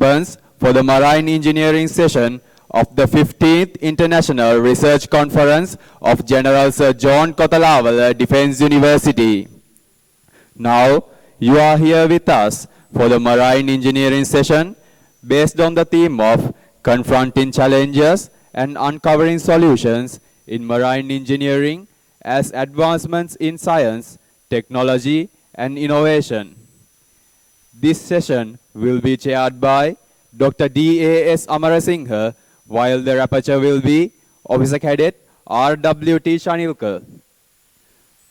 participants for the Marine Engineering session of the 15th International Research Conference of General Sir John Kotalawala Defence University. Now, you are here with us for the Marine Engineering session based on the theme of confronting challenges and uncovering solutions in marine engineering as advancements in science, technology, and innovation. This session will be chaired by Dr. D.A.S. Amarasinghe, while the rapporteur will be Officer Cadet R.W.T. Chandimal.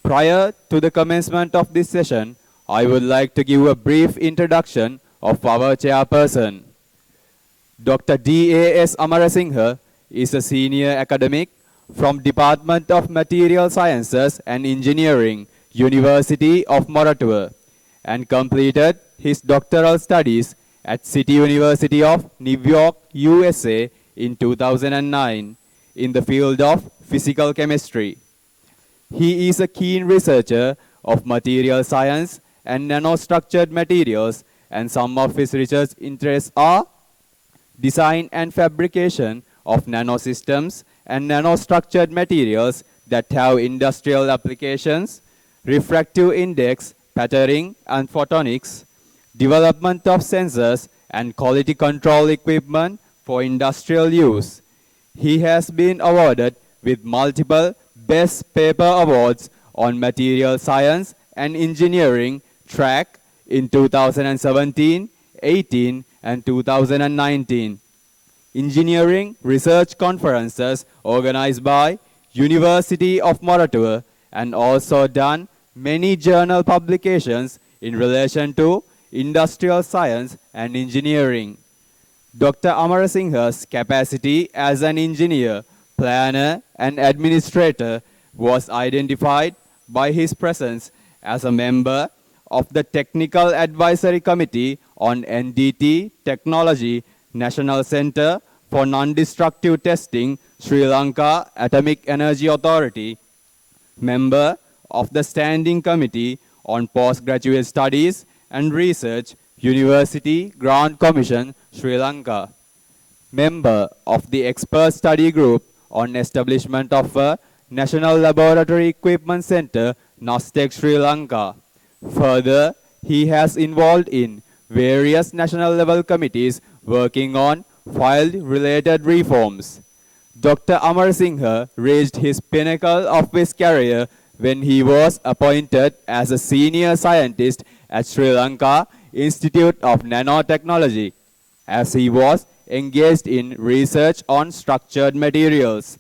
Prior to the commencement of this session, I would like to give a brief introduction of our chairperson. Dr. D.A.S. Amarasinghe is a senior academic from Department of Material Sciences and Engineering, University of Moratuwa, and completed his doctoral studies at City University of New York, USA in 2009 in the field of physical chemistry. He is a keen researcher of material science and nanostructured materials, and some of his research interests are design and fabrication of nanosystems and nanostructured materials that have industrial applications, refractive index, patterning and photonics, development of sensors and quality control equipment for industrial use. He has been awarded with multiple Best Paper Awards on Material Science and Engineering track in 2017, 18, and 2019. Engineering research conferences organized by University of Moratuwa, and also done many journal publications in relation to industrial science and engineering. Dr. Amarasinghe's capacity as an engineer, planner, and administrator was identified by his presence as a member of the Technical Advisory Committee on NDT Technology National Centre for Non-Destructive Testing, Sri Lanka Atomic Energy Authority, member of the Standing Committee on Postgraduate Studies and Research, University Grant Commission, Sri Lanka, member of the Expert Study Group on Establishment of a National Laboratory Equipment Centre, NASTEC, Sri Lanka. Further, he has involved in various national level committees working on field-related reforms. Dr. Amarasinghe reached his pinnacle of his career when he was appointed as a senior scientist at Sri Lanka Institute of Nanotechnology, as he was engaged in research on structured materials.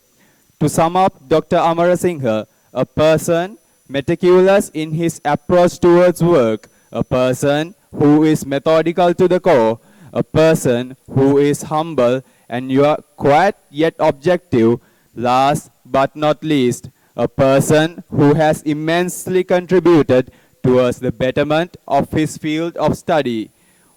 To sum up Dr. Amarasinghe, a person meticulous in his approach towards work, a person who is methodical to the core, a person who is humble and quiet yet objective, last but not least, a person who has immensely contributed towards the betterment of his field of study.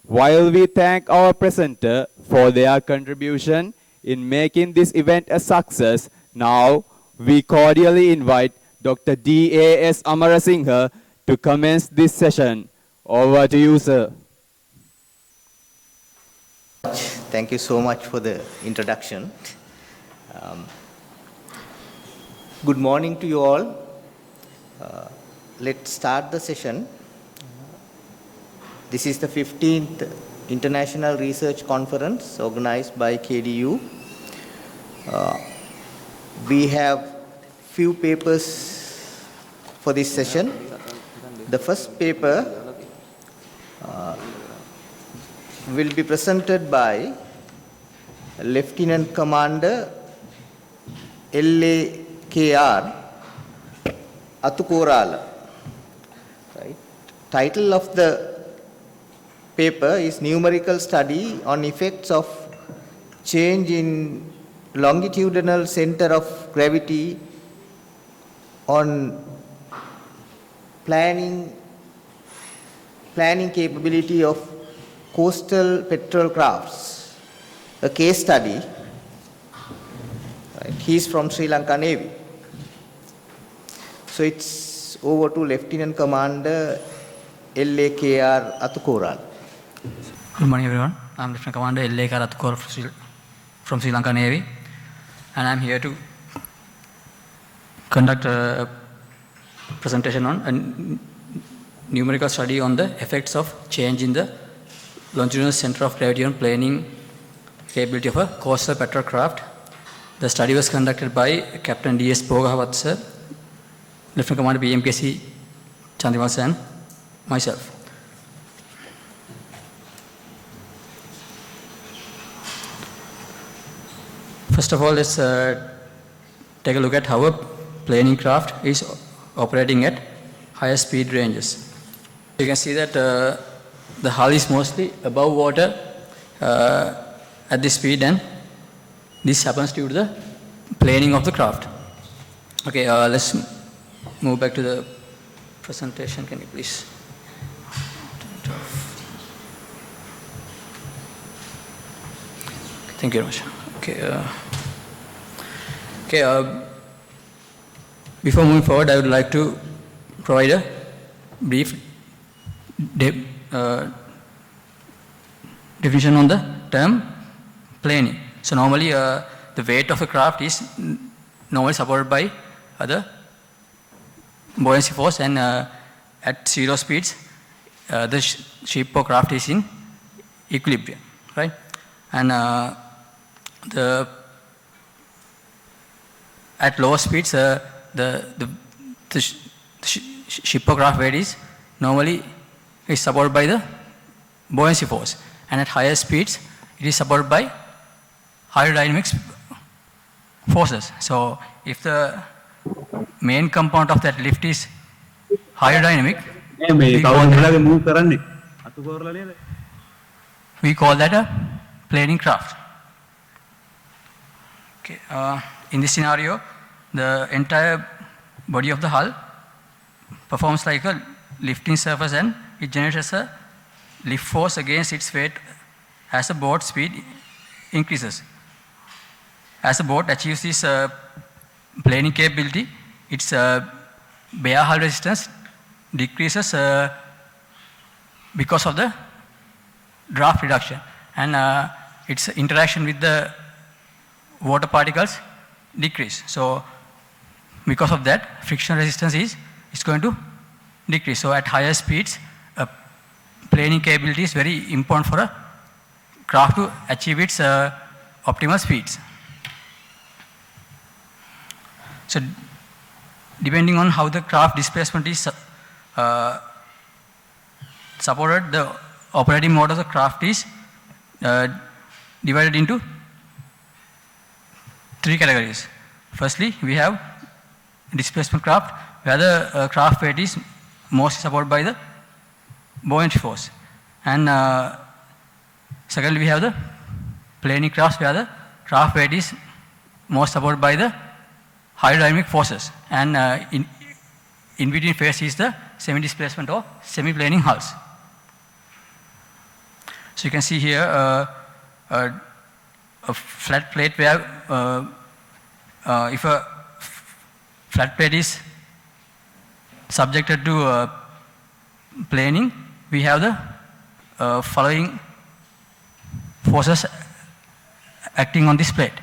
While we thank our presenter for their contribution in making this event a success, now we cordially invite Dr. D.A.S. Amarasinghe to commence this session. Over to you, sir. Thank you so much for the introduction. Good morning to you all. Let's start the session. This is the 15th International Research Conference organized by KDU. We have few papers for this session. The first paper will be presented by Lieutenant Commander LAKR Athukorala. Right. Title of the paper is Numerical Study on Effects of Change in Longitudinal Center of Gravity on planning capability of coastal petrol crafts, a case study. Right. He's from Sri Lanka Navy. So it's over to Lieutenant Commander LAKR Athukorala. Good morning, everyone. I'm Lieutenant Commander LAKR Athukorala from Sri Lanka Navy, and I'm here to conduct a presentation on a numerical study on the effects of change in the longitudinal center of gravity on planing capability of a coastal patrol craft. The study was conducted by Captain D.S. Bogahawatte, sir, Lieutenant Commander PMKC Chandimal, and myself. First of all, let's take a look at how a planing craft is operating at higher speed ranges. You can see that the hull is mostly above water at this speed, and this happens due to the planing of the craft. Okay, let's move back to the presentation. Can you please turn it off? Thank you very much. Okay, before moving forward, I would like to provide a brief definition on the term planing. So normally the weight of a craft is normally supported by the buoyancy force, and at zero speeds the ship or craft is in equilibrium, right? And at lower speeds the ship or craft weight is normally supported by the buoyancy force, and at higher speeds it is supported by hydrodynamics forces. So if the main component of that lift is hydrodynamic, we call that a planing craft. Okay, in this scenario, the entire body of the hull performs like a lifting surface, and it generates a lift force against its weight as the boat speed increases. As the boat achieves this planing capability, its bare hull resistance decreases because of the draft reduction, and its interaction with the water particles decrease. So because of that, friction resistance is going to decrease. So at higher speeds, planing capability is very important for a craft to achieve its optimal speeds. So depending on how the craft displacement is supported, the operating mode of the craft is divided into three categories. Firstly, we have displacement craft, where the craft weight is mostly supported by the buoyancy force. And secondly, we have the planing crafts, where the craft weight is most supported by the hydrodynamic forces. And in between phase is the semi-displacement or semi-planing hulls. So you can see here a flat plate where if a flat plate is subjected to planing, we have the following forces acting on this plate.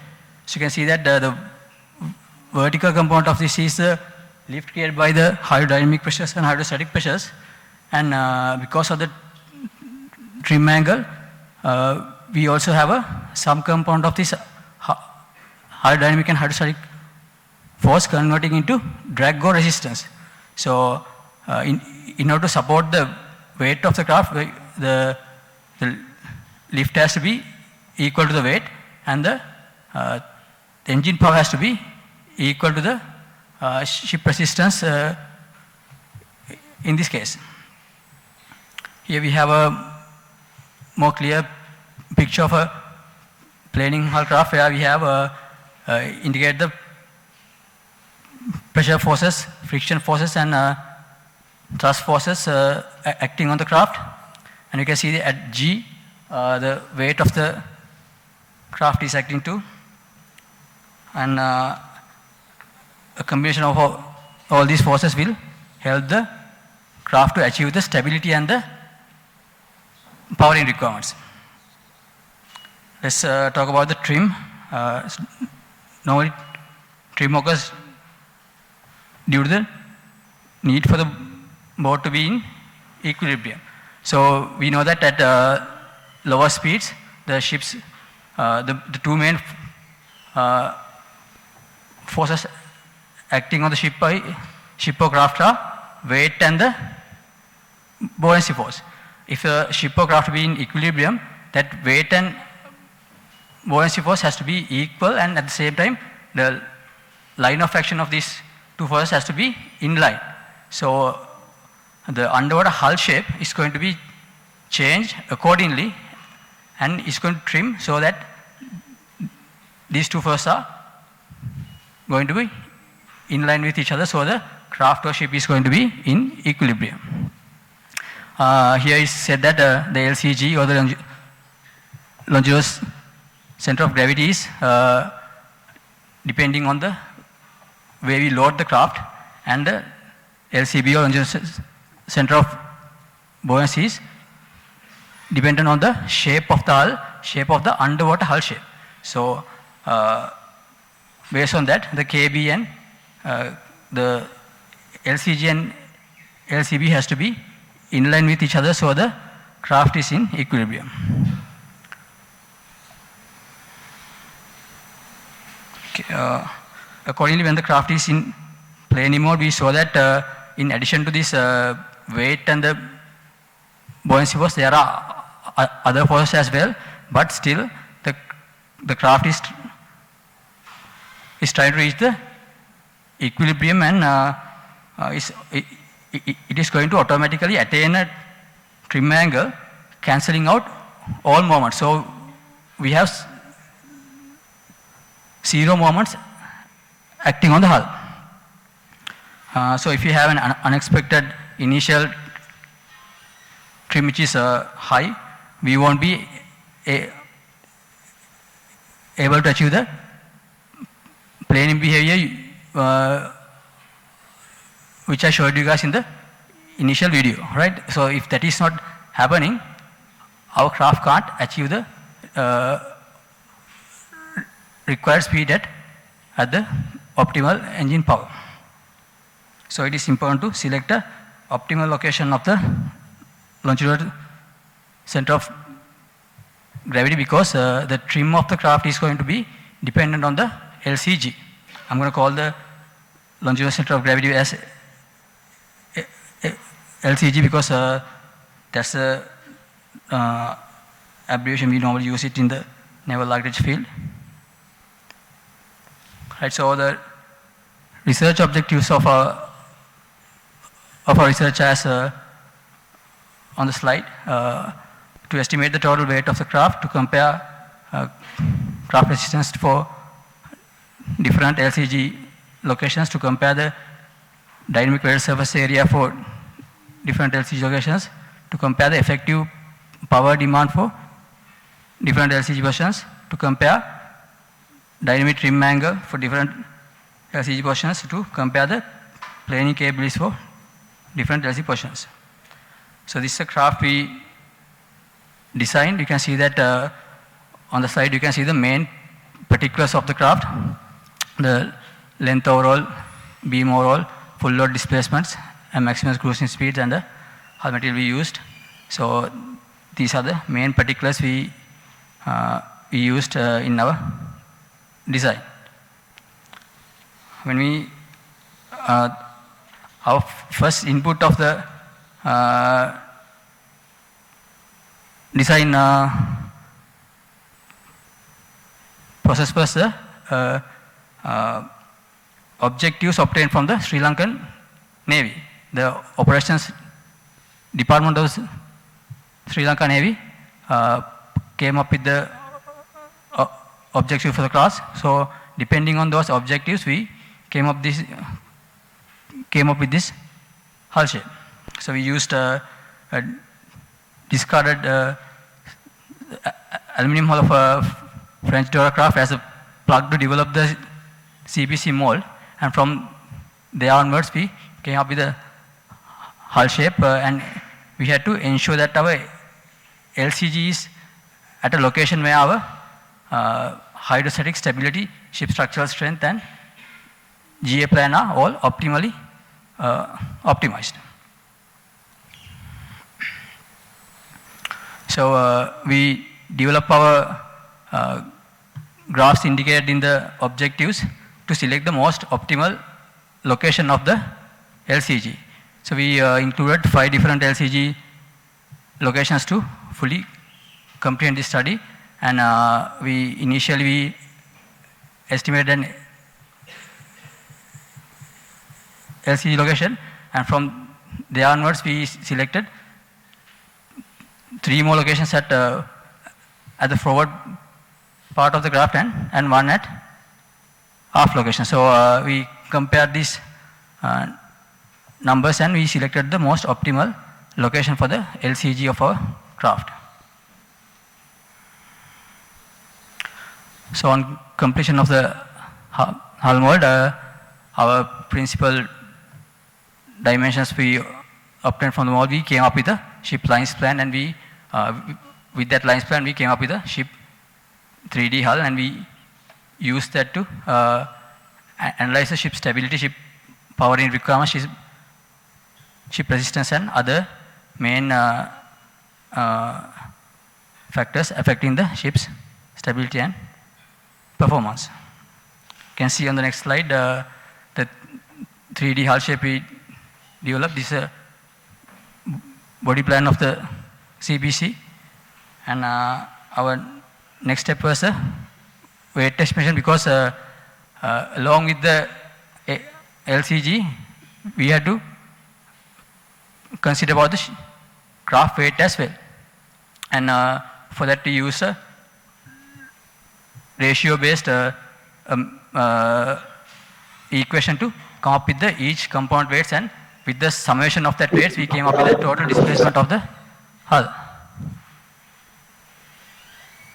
So you can see that the vertical component of this is the lift created by the hydrodynamic pressures and hydrostatic pressures, and because of the trim angle, we also have some component of this hydrodynamic and hydrostatic force converting into drag or resistance. So in order to support the weight of the craft, the lift has to be equal to the weight, and the engine power has to be equal to the ship resistance in this case. Here we have a more clear picture of a planing hull craft, where we have indicate the pressure forces, friction forces, and thrust forces acting on the craft. And you can see that at G, the weight of the craft is acting too, and a combination of all these forces will help the craft to achieve the stability and the powering requirements. let's talk about the trim. Normally, trim occurs due to the need for the boat to be in equilibrium. So we know that at lower speeds, the ships, the two main forces acting on the ship or craft are weight and the buoyancy force. If a ship or craft be in equilibrium, that weight and buoyancy force has to be equal, and at the same time, the line of action of these two forces has to be in line. So the underwater hull shape is going to be changed accordingly, and is going to trim so that these two forces are going to be in line with each other, so the craft or ship is going to be in equilibrium. Here is said that the LCG, or the longitudinal center of gravity, is depending on the way we load the craft, and the LCB, or longitudinal center of buoyancy, is dependent on the shape of the hull, shape of the underwater hull shape. So based on that, the KB and the LCG and LCB has to be in line with each other, so the craft is in equilibrium. Okay, accordingly, when the craft is in planing mode, we saw that in addition to this weight and the buoyancy force, there are other forces as well, but still the craft is trying to reach the equilibrium, and it is going to automatically attain a trim angle, cancelling out all moments. So we have zero moments acting on the hull. So if you have an unexpected initial trim which is high, we won't be able to achieve the planing behavior which I showed you guys in the initial video, right? So if that is not happening, our craft can't achieve the required speed at the optimal engine power. So it is important to select the optimal location of the longitudinal center of gravity, because the trim of the craft is going to be dependent on the LCG. I'm going to call the longitudinal center of gravity as LCG because that's the abbreviation we normally use it in the naval architecture field. Right, so the research objectives of our research as on the slide, to estimate the total weight of the craft, to compare craft resistance for different LCG locations, to compare the dynamic weighted surface area for different LCG locations, to compare the effective power demand for different LCG versions, to compare dynamic trim angle for different LCG portions, to compare the planing capabilities for different LCG portions. So this is a craft we designed. You can see that on the slide you can see the main particulars of the craft, the length overall, beam overall, full load displacements, and maximum cruising speeds, and the hull material we used. So these are the main particulars we used in our design. When we our first input of the design process was the objectives obtained from the Sri Lankan Navy. The operations department of Sri Lanka Navy came up with the objectives for the class. So depending on those objectives, we came up with this hull shape. So we used a discarded aluminum hull of a French Doracraft as a plug to develop the CPC mold, and from there onwards we came up with a hull shape, and we had to ensure that our LCG is at a location where our hydrostatic stability, ship structural strength, and GA plan are all optimally optimized. So we develop our graphs indicated in the objectives to select the most optimal location of the LCG. So we included 5 different LCG locations to fully complete this study, and we initially estimated an LCG location, and from there onwards we selected 3 more locations at the forward part of the graph and 1 at aft location. So we compared these numbers and we selected the most optimal location for the LCG of our craft. So on completion of the hull mold, our principal dimensions we obtained from the mold, we came up with a ship lines plan, and we with that lines plan we came up with a ship 3D hull, and we used that to analyze the ship stability, ship powering requirements, ship resistance, and other main factors affecting the ship's stability and performance. You can see on the next slide the 3D hull shape we developed. This is a body plan of the CPC, and our next step was a weight estimation, because along with the LCG we had to consider about the craft weight as well, and for that we use a ratio based equation to come up with the each component weights, and with the summation of that weights we came up with the total displacement of the hull.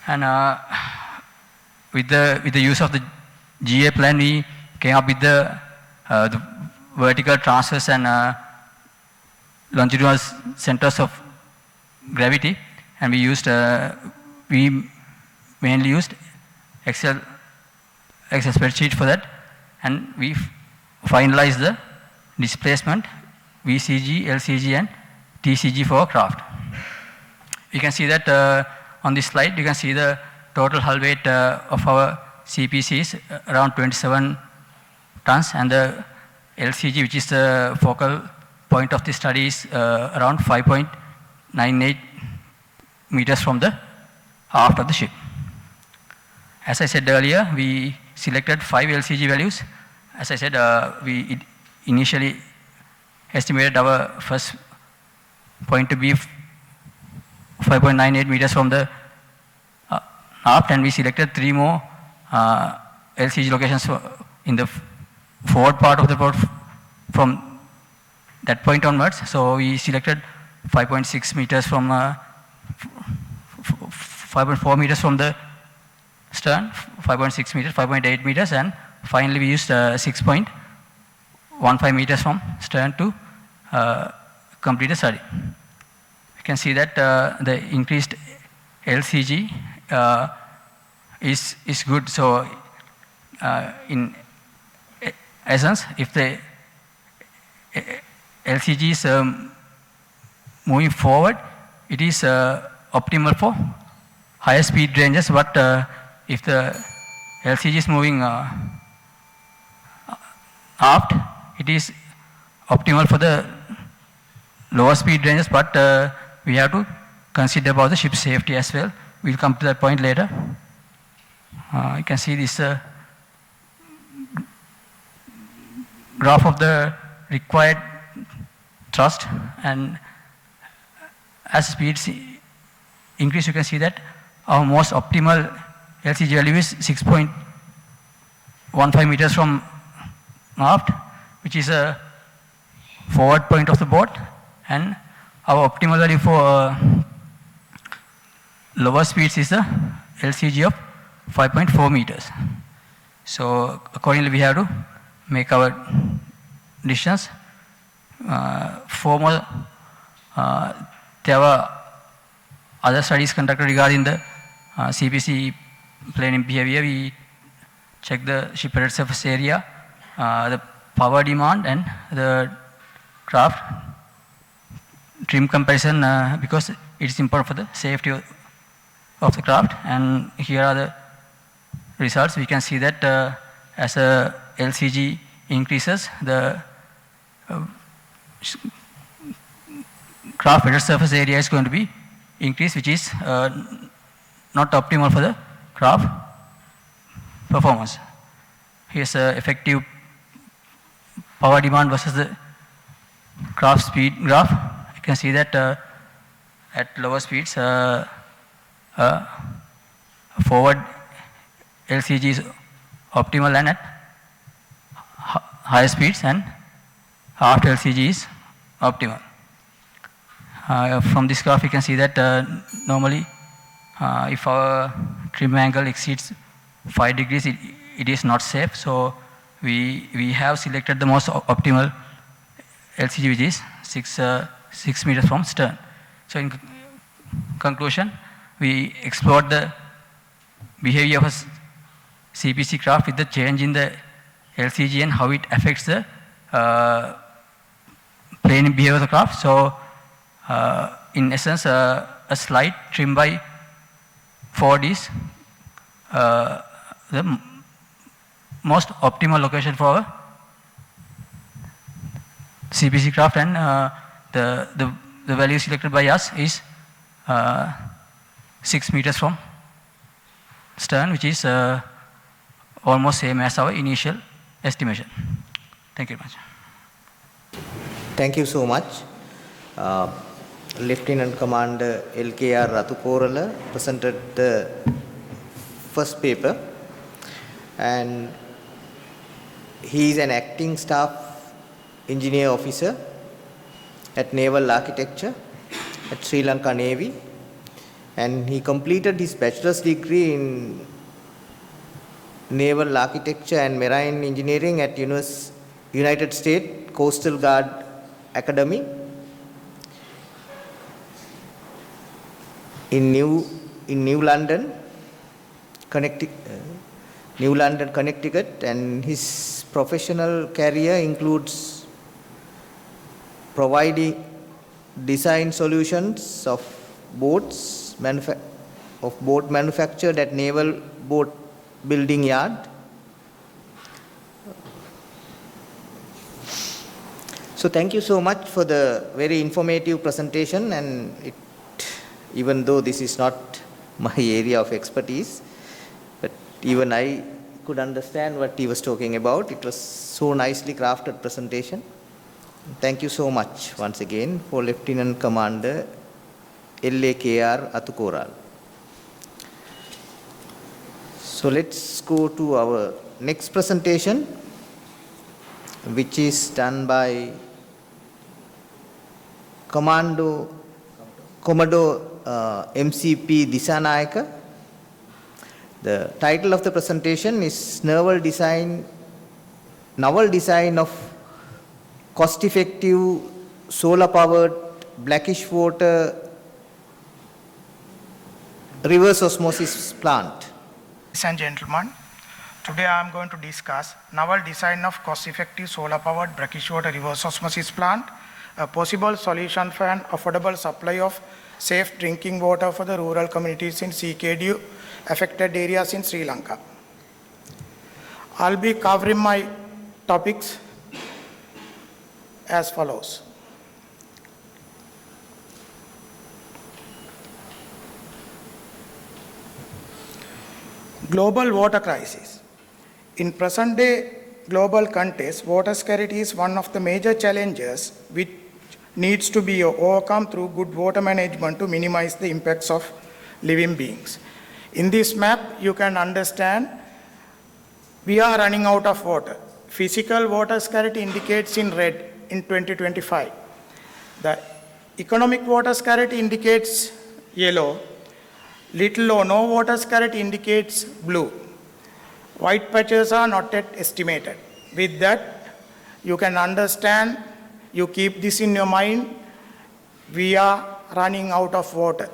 And with the use of the GA plan we came up with the vertical transverse and longitudinal centers of gravity, and we used we mainly used Excel spreadsheet for that, and we finalized the displacement VCG, LCG, and TCG for our craft. You can see that on this slide. You can see the total hull weight of our CPC is around 27 tons, and the LCG, which is the focal point of the study, is around 5.98 meters from the aft of the ship. As I said earlier, we selected 5 LCG values. As I said, we initially estimated our first point to be 5.98 meters from the aft, and we selected 3 more LCG locations in the forward part of the boat from that point onwards. So we selected 5.6 meters from 5.4 meters from the stern, 5.6 meters, 5.8 meters, and finally we used 6.15 meters from stern to complete the study. You can see that the increased LCG is good. So in essence, if the LCG is moving forward, it is optimal for higher speed ranges, but if the LCG is moving aft, it is optimal for the lower speed ranges, but we have to consider about the ship safety as well. We'll come to that point later. You can see this graph of the required thrust, and as speeds increase, you can see that our most optimal LCG value is 6.15 meters from aft, which is a forward point of the boat, and our optimal value for lower speeds is the LCG of 5.4 meters. So accordingly we have to make our decisions. 4 more there were other studies conducted regarding the CPC planing behavior, we check the shipyard surface area, the power demand, and the craft trim comparison because it is important for the safety of the craft. And here are the results. We can see that as a LCG increases, the craft weather surface area is going to be increased, which is not optimal for the craft performance. Here's effective power demand versus the craft speed graph. You can see that at lower speeds, forward LCG is optimal, and at higher speeds and after LCG is optimal. From this graph you can see that normally if our trim angle exceeds 5 degrees, it is not safe. So we have selected the most optimal LCG, which is 6 meters from stern. So in conclusion, we explored the behavior of a CPC craft with the change in the LCG and how it affects the planing behavior of the craft. So in essence, a slight trim by forward is the most optimal location for our CPC craft, and the value selected by us is 6 meters from stern, which is almost same as our initial estimation. Thank you very much. Thank you so much. Lieutenant Commander LAKR Athukorala presented the first paper, and he is an acting staff engineer officer at Naval Architecture at Sri Lanka Navy, and he completed his bachelor's degree in Naval Architecture and Marine Engineering at United States Coastal Guard Academy in New London, Connecticut, and his professional career includes providing design solutions of boats manufactured at Naval Boat Building Yard. So thank you so much for the very informative presentation, and even though this is not my area of expertise, but even I could understand what he was talking about. It was so nicely crafted presentation. Thank you so much once again for Lieutenant Commander LAKR Athukorala. So let's go to our next presentation, which is done by Commodore MCP Dissanayake. The title of the presentation is Naval Design of Cost-Effective Solar-Powered Brackish Water Reverse Osmosis Plant. Ladies and gentlemen, today I am going to discuss novel design of cost-effective solar-powered brackish water reverse osmosis plant, a possible solution for an affordable supply of safe drinking water for the rural communities in CKDu-affected areas in Sri Lanka. I'll be covering my topics as follows. Global water crisis. In present day global context, water scarcity is one of the major challenges which needs to be overcome through good water management to minimize the impacts of living beings. In this map, you can understand we are running out of water. Physical water scarcity indicates in red in 2025. The economic water scarcity indicates yellow. Little or no water scarcity indicates blue. White patches are not yet estimated. With that, you can understand, you keep this in your mind, we are running out of water.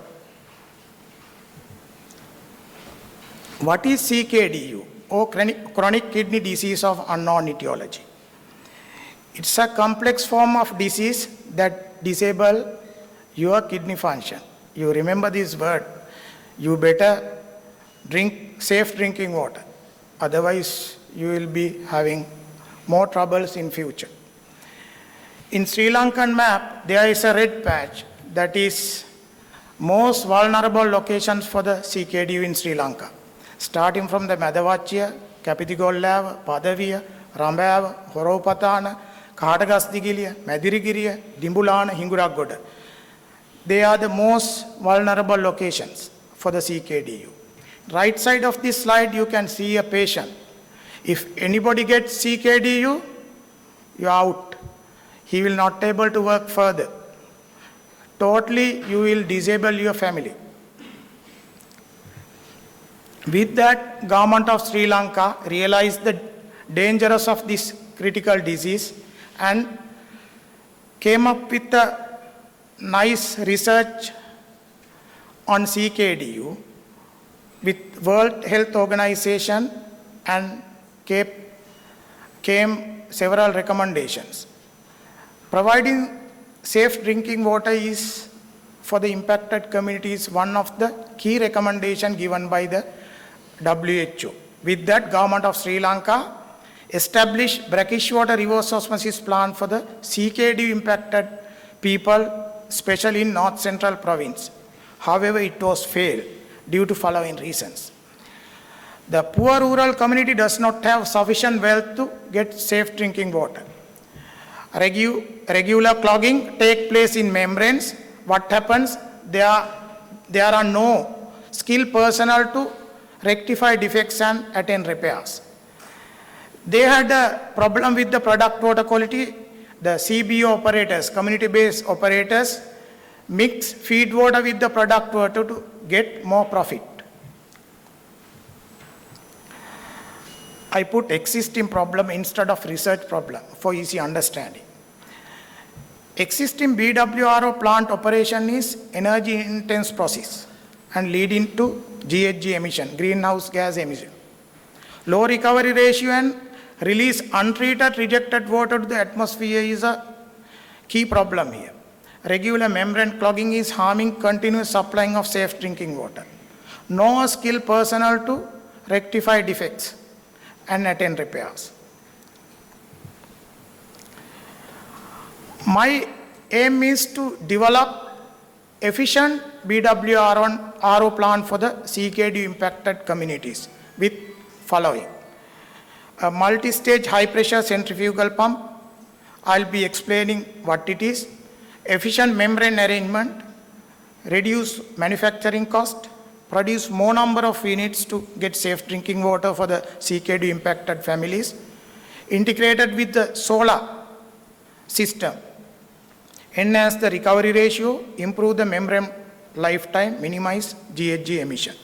What is CKDu, or chronic kidney disease of unknown etiology? It's a complex form of disease that disables your kidney function. You remember this word. You better drink safe drinking water. Otherwise, you will be having more troubles in future. In Sri Lankan map, there is a red patch that is most vulnerable locations for the CKDu in Sri Lanka. Starting from the Madavachiya, Kapitigollava, Padaviya, Rambava, Horopatana, Kahatagasdigiliya, Madirigiriya, Dimbulana, Hinguragoda. They are the most vulnerable locations for the CKDu. Right side of this slide, you can see a patient. If anybody gets CKDu, you are out. He will not be able to work further. Totally, you will disable your family. With that, government of Sri Lanka realized the dangers of this critical disease and came up with a nice research on CKDu with World Health Organization and came several recommendations. Providing safe drinking water is for the impacted communities one of the key recommendations given by the WHO. With that, government of Sri Lanka established Brackish water reverse osmosis plant for the CKDu impacted people, especially in North Central province. However, it was failed due to following reasons. The poor rural community does not have sufficient wealth to get safe drinking water. Regular clogging takes place in membranes. What happens? There are no skilled personnel to rectify defects and attend repairs. They had a problem with the product water quality. The CBO operators, community-based operators, mix feed water with the product water to get more profit. I put existing problem instead of research problem for easy understanding. Existing BWRO plant operation is energy intense process and leading to GHG emission, greenhouse gas emission. Low recovery ratio and release untreated rejected water to the atmosphere is a key problem here. Regular membrane clogging is harming continuous supplying of safe drinking water. No skilled personnel to rectify defects and attend repairs. My aim is to develop efficient BWRO plant for the CKDu impacted communities with following. A multi-stage high-pressure centrifugal pump. I'll be explaining what it is. Efficient membrane arrangement, reduce manufacturing cost, produce more number of units to get safe drinking water for the CKDu impacted families, integrated with the solar system, enhance the recovery ratio, improve the membrane lifetime, minimize GHG emission.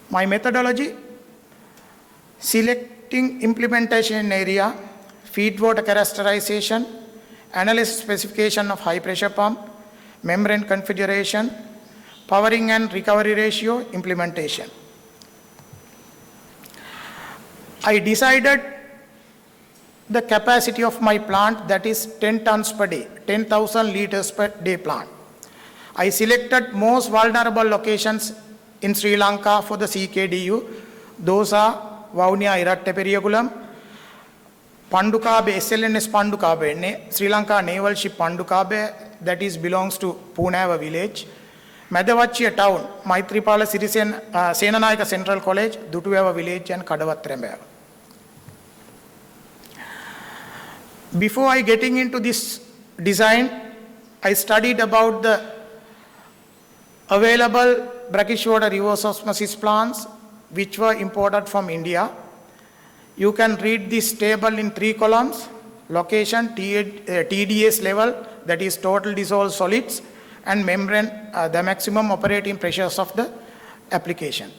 My methodology, selecting implementation area, feed water characterization, analysis specification of high pressure pump, membrane configuration, powering and recovery ratio, implementation. I decided the capacity of my plant, that is 10 tons per day, 10,000 liters per day plant. I selected most vulnerable locations in Sri Lanka for the CKDu. Those are Vavuniya Iratte Pandukabe, SLNS Pandukabe, Sri Lanka Naval ship Pandukabe, that is belongs to Punava village. Madavachiya town, Maitripala Senanayake Central College, Dutuava village and Kadavatrembeva. Before I getting into this design, I studied about the available brackish water reverse osmosis plants which were imported from India. You can read this table in 3 columns: location, TDS level, that is total dissolved solids, and membrane, the maximum operating pressures of the application.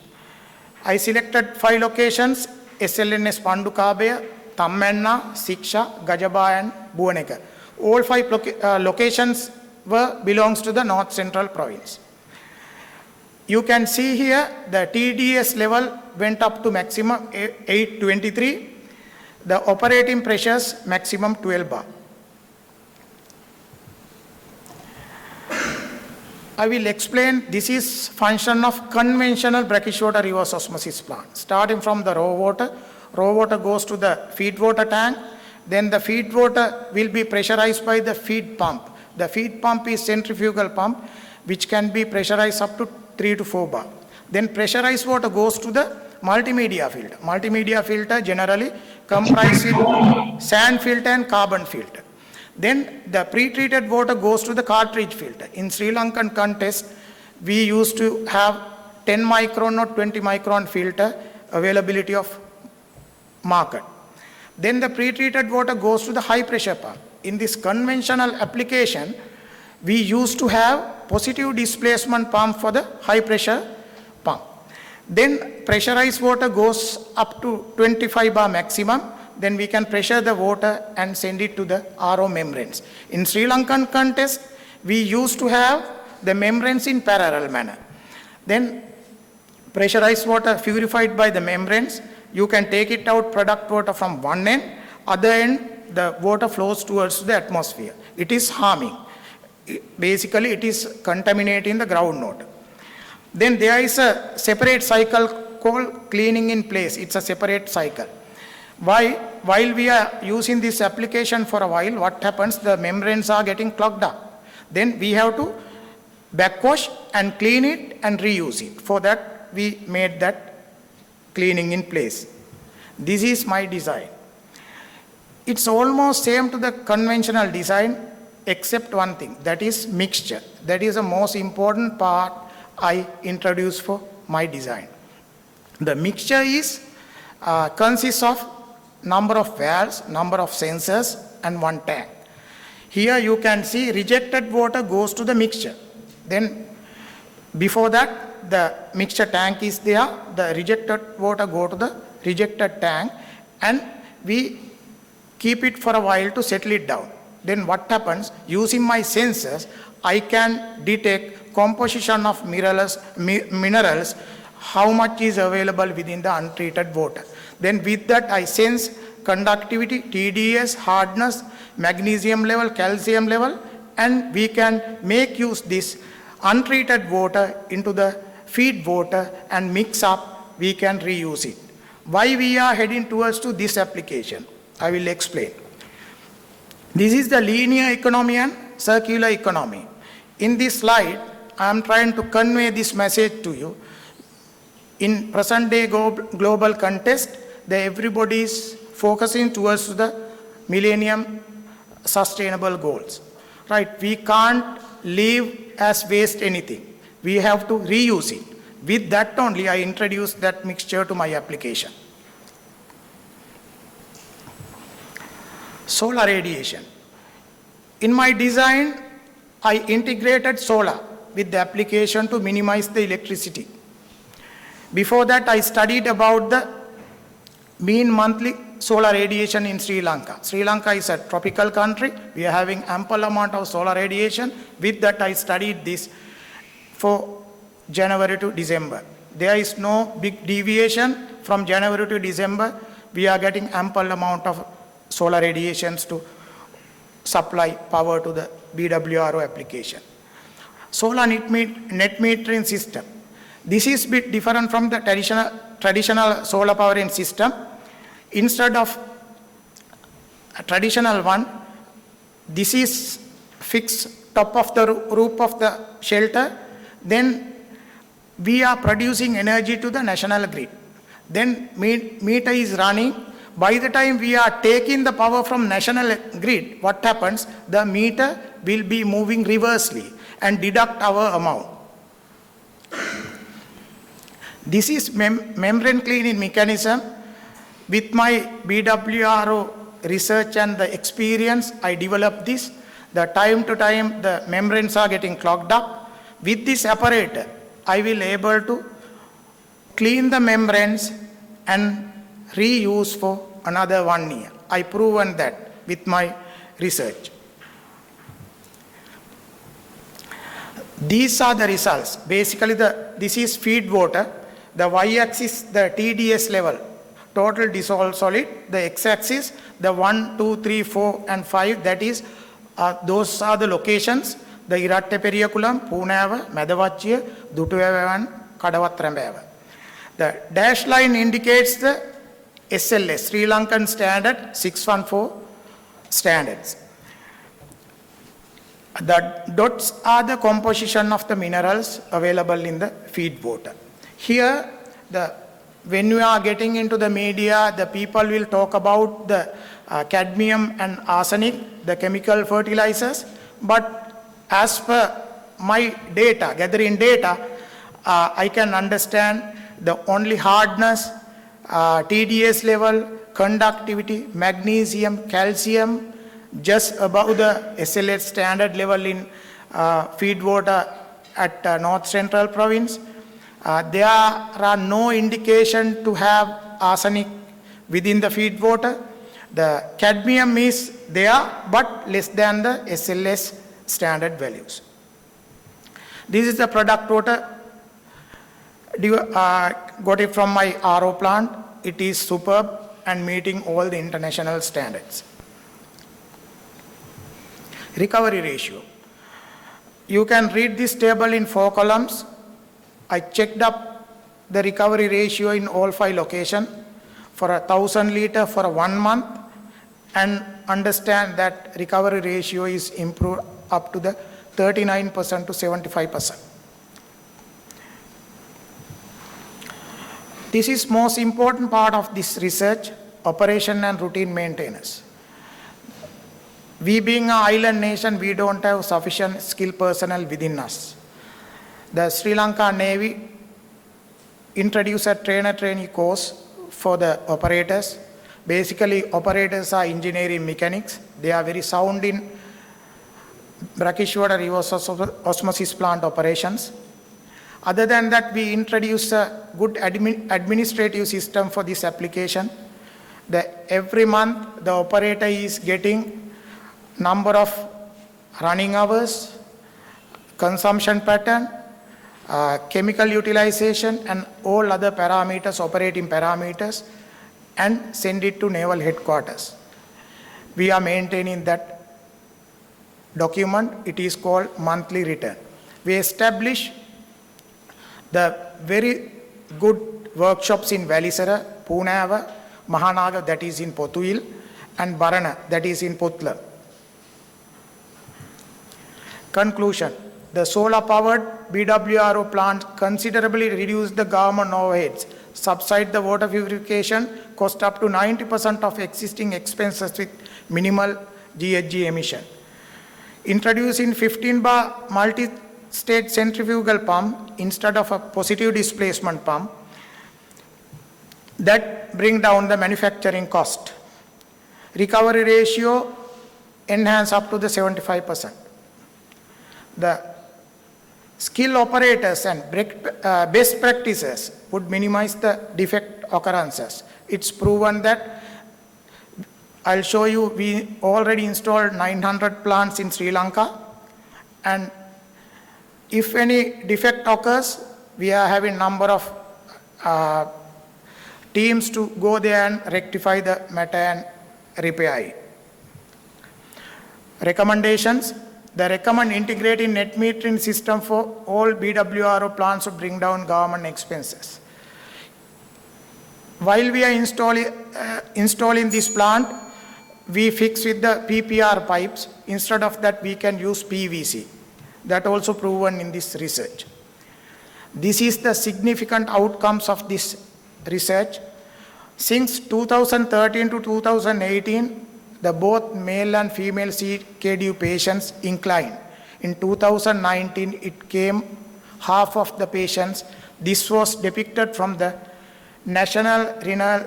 I selected 5 locations: SLNS Pandukabe, Tammanna, Siksha, Gajaba and Bhuvaneka. All 5 locations belongs to the North Central province. You can see here the TDS level went up to maximum 823. The operating pressures maximum 12 bar. I will explain. This is function of conventional brackish water reverse osmosis plant. Starting from the raw water goes to the feed water tank. Then the feed water will be pressurized by the feed pump. The feed pump is centrifugal pump which can be pressurized up to 3 to 4 bar. Then pressurized water goes to the multimedia filter. Multimedia filter generally comprises sand filter and carbon filter. Then the pre-treated water goes to the cartridge filter. In Sri Lankan context, we used to have 10 micron or 20 micron filter availability of market. Then the pre-treated water goes to the high pressure pump. In this conventional application, we used to have positive displacement pump for the high pressure pump. Then pressurized water goes up to 25 bar maximum. Then we can pressure the water and send it to the RO membranes. In Sri Lankan context, we used to have the membranes in parallel manner. Then pressurized water purified by the membranes, you can take it out product water from one end, other end the water flows towards the atmosphere. It is harming. Basically it is contaminating the groundwater. Then there is a separate cycle called cleaning in place. It's a separate cycle. While we are using this application for a while, what happens? The membranes are getting clogged up. Then we have to backwash and clean it and reuse it. For that, we made that cleaning in place. This is my design. It's almost same to the conventional design, except one thing, that is mixture. That is the most important part I introduce for my design. The mixture is consists of number of valves, number of sensors, and one tank. Here you can see rejected water goes to the mixture. Then before that, the mixture tank is there. The rejected water go to the rejected tank, and we keep it for a while to settle it down. Then what happens? Using my sensors, I can detect composition of minerals, how much is available within the untreated water. Then with that I sense conductivity, TDS, hardness, magnesium level, calcium level, and we can make use this untreated water into the feed water and mix up, we can reuse it. Why we are heading towards to this application? I will explain. This is the linear economy and circular economy. In this slide, I am trying to convey this message to you. In present day global context, everybody is focusing towards the Millennium Sustainable Goals. Right? We can't live as waste anything. We have to reuse it. With that only, I introduced that mixture to my application. Solar radiation. In my design, I integrated solar with the application to minimize the electricity. Before that, I studied about the mean monthly solar radiation in Sri Lanka. Sri Lanka is a tropical country. We are having ample amount of solar radiation. With that, I studied this for January to December. There is no big deviation from January to December. We are getting ample amount of solar radiations to supply power to the BWRO application. Solar net metering system. This is a bit different from the traditional solar powering system. Instead of a traditional one, this is fixed top of the roof of the shelter. Then we are producing energy to the national grid. Then meter is running. By the time we are taking the power from national grid, what happens? The meter will be moving reversely and deduct our amount. This is membrane cleaning mechanism. With my BWRO research and the experience, I developed this. The time to time, the membranes are getting clogged up. With this apparatus, I will able to clean the membranes and reuse for another 1 year. I proven that with my research. These are the results. Basically, this is feed water. The y-axis, the TDS level, total dissolved solid. The x-axis, the 1, 2, 3, 4, and 5. That is, those are the locations. The Iratte Periyakulam, Punawa, Medavachchiya, Dutuwa, and Kadawatrambawa. The dashed line indicates the SLS, Sri Lankan Standard 614 standards. The dots are the composition of the minerals available in the feed water. Here, when we are getting into the media, the people will talk about the cadmium and arsenic, the chemical fertilizers, but as per my data, gathering data, I can understand the only hardness, TDS level, conductivity, magnesium, calcium, just above the SLS standard level in feed water at North Central Province. There are no indication to have arsenic within the feed water. The cadmium is there, but less than the SLS standard values. This is the product water. Got it from my RO plant. It is superb and meeting all the international standards. Recovery ratio. You can read this table in 4 columns. I checked up the recovery ratio in all 5 locations for 1,000 liter for 1 month and understand that recovery ratio is improved up to the 39% to 75%. This is most important part of this research, operation and routine maintenance. We being an island nation, we don't have sufficient skilled personnel within us. The Sri Lanka Navy introduced a trainer-trainee course for the operators. Basically, operators are engineering mechanics. They are very sound in brackish water reverse osmosis plant operations. Other than that, we introduced a good administrative system for this application. Every month, the operator is getting number of running hours, consumption pattern, chemical utilization, and all other parameters, operating parameters, and send it to Naval headquarters. We are maintaining that document. It is called monthly return. We establish the very good workshops in Valisara, Punawa, Mahanaga, that is in Pothuil, and Barana, that is in Putla. Conclusion. The solar-powered BWRO plant considerably reduced the government overheads, subside the water purification, cost up to 90% of existing expenses with minimal GHG emission. Introducing 15-bar multi-stage centrifugal pump instead of a positive displacement pump that bring down the manufacturing cost. Recovery ratio enhanced up to the 75%. The skill operators and best practices would minimize the defect occurrences. It's proven that, I'll show you, we already installed 900 plants in Sri Lanka, and if any defect occurs, we are having number of teams to go there and rectify the matter and repair it. Recommendations. They recommend integrating net metering system for all BWRO plants to bring down government expenses. While we are installing this plant, we fix with the PPR pipes. Instead of that, we can use PVC. That also proven in this research. This is the significant outcomes of this research. Since 2013 to 2018, the both male and female CKDu patients inclined. In 2019, it came half of the patients. This was depicted from the National Renal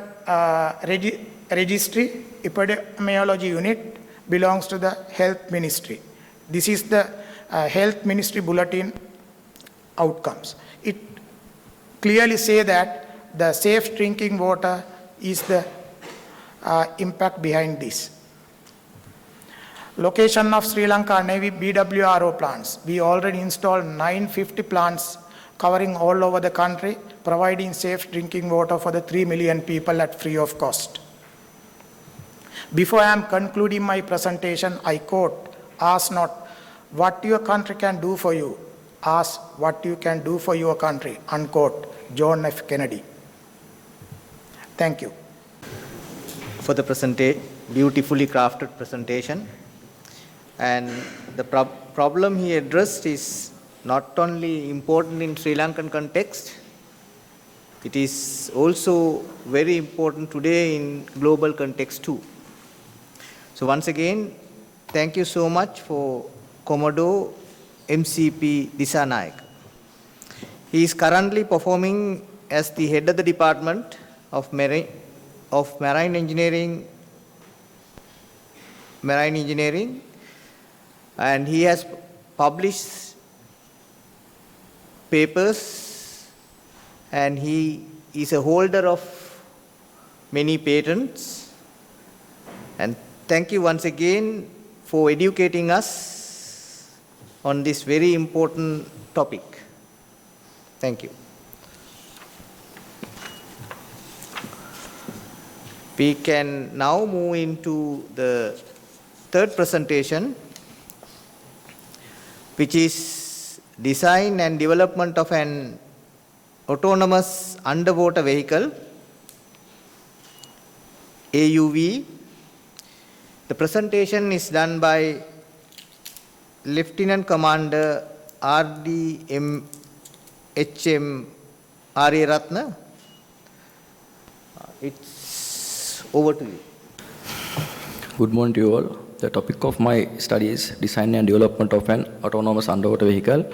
Registry Epidemiology Unit, belongs to the Health Ministry. This is the Health Ministry Bulletin outcomes. It clearly says that the safe drinking water is the impact behind this. Location of Sri Lanka Navy BWRO plants. We already installed 950 plants covering all over the country, providing safe drinking water for the 3 million people at free of cost. Before I am concluding my presentation, I quote, "Ask not what your country can do for you, ask what you can do for your country," unquote, John F. Kennedy. Thank you. For the beautifully crafted presentation. And the problem he addressed is not only important in Sri Lankan context, it is also very important today in global context too. So once again, thank you so much for Commodore MCP Dissanayake. He is currently performing as the head of the Department of Marine Engineering, and he has published papers, and he is a holder of many patents. And thank you once again for educating us on this very important topic. Thank you. We can now move into the third presentation, which is design and development of an autonomous underwater vehicle, AUV. The presentation is done by Lieutenant Commander RDMHM Ariyarathne. It's over to you. Good morning to you all. The topic of my study is design and development of an autonomous underwater vehicle,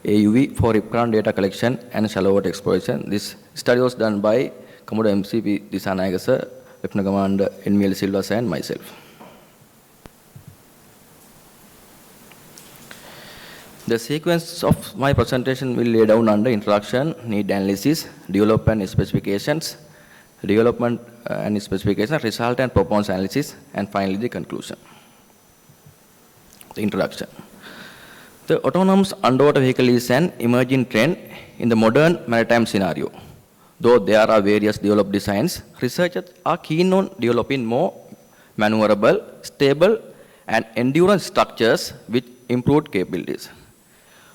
AUV, for recurrent data collection and shallow water exploration. This study was done by Commodore MCP Dissanayake sir, Lieutenant Commander NVL Silva sir, and myself. The sequence of my presentation will lay down under introduction, need analysis, development specifications, development and specification, result and performance analysis, and finally the conclusion. The introduction. The autonomous underwater vehicle is an emerging trend in the modern maritime scenario. Though there are various developed designs, researchers are keen on developing more maneuverable, stable, and endurance structures with improved capabilities.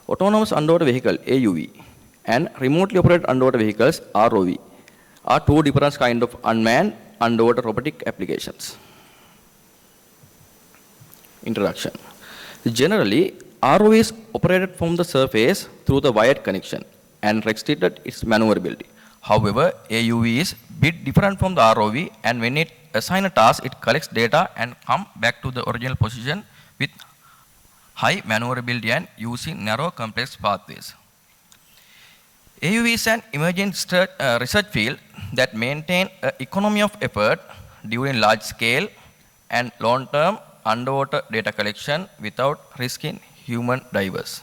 Autonomous underwater vehicle, AUV, and remotely operated underwater vehicles, ROV, are two different kinds of unmanned underwater robotic applications. Introduction. Generally, ROV is operated from the surface through the wired connection and restricted its maneuverability. However, AUV is a bit different from the ROV, and when it assigns a task, it collects data and comes back to the original position with high maneuverability and using narrow complex pathways. AUV is an emerging research field that maintains an economy of effort during large scale and long-term underwater data collection without risking human divers.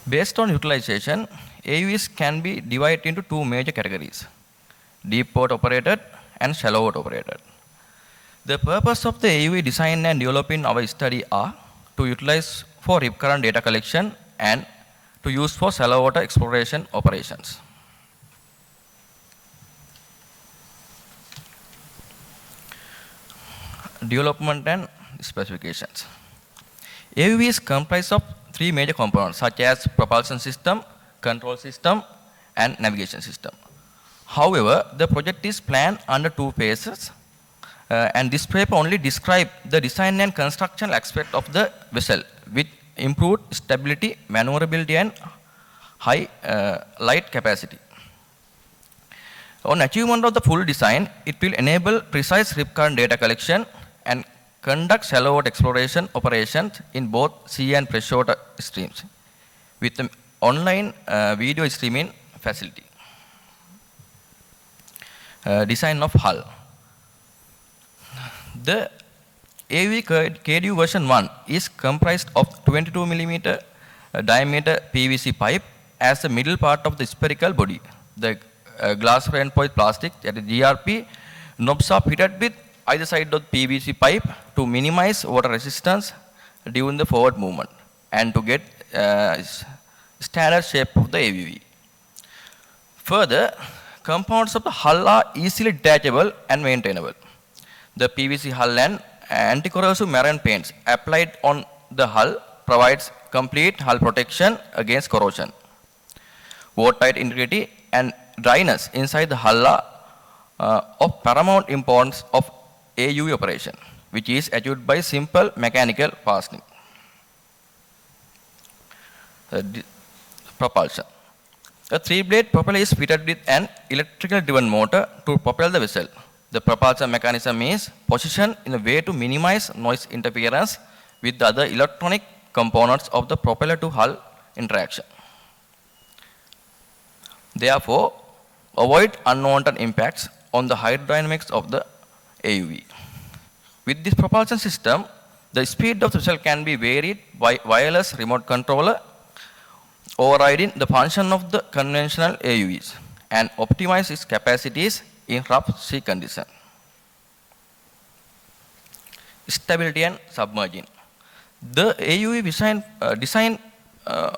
Based on utilization, AUVs can be divided into two major categories: deep water operated and shallow water operated. The purpose of the AUV design and developing our study are to utilize for recurrent data collection and to use for shallow water exploration operations. Development and specifications. AUV is comprised of three major components such as propulsion system, control system, and navigation system. However, the project is planned under two phases, and this paper only describes the design and construction aspect of the vessel with improved stability, maneuverability, and high light capacity. On achievement of the full design, it will enable precise recurrent data collection and conduct shallow water exploration operations in both sea and freshwater streams with an online video streaming facility. Design of hull. The AV CKDu version 1 is comprised of 22 mm diameter PVC pipe as the middle part of the spherical body. The glass reinforced plastic, that is GRP. Knobs are fitted with either side of PVC pipe to minimize water resistance during the forward movement and to get standard shape of the AUV. Further, components of the hull are easily detachable and maintainable. The PVC hull and anti-corrosive marine paints applied on the hull provides complete hull protection against corrosion. Watertight integrity and dryness inside the hull are of paramount importance of AUV operation, which is achieved by simple mechanical fastening. Propulsion. A 3-blade propeller is fitted with an electrically driven motor to propel the vessel. The propulsion mechanism is positioned in a way to minimize noise interference with the other electronic components of the propeller to hull interaction. Therefore, avoid unwanted impacts on the hydrodynamics of the AUV. With this propulsion system, the speed of the vessel can be varied by wireless remote controller, overriding the function of the conventional AUVs and optimize its capacities in rough sea condition. Stability and submerging. The AUV designed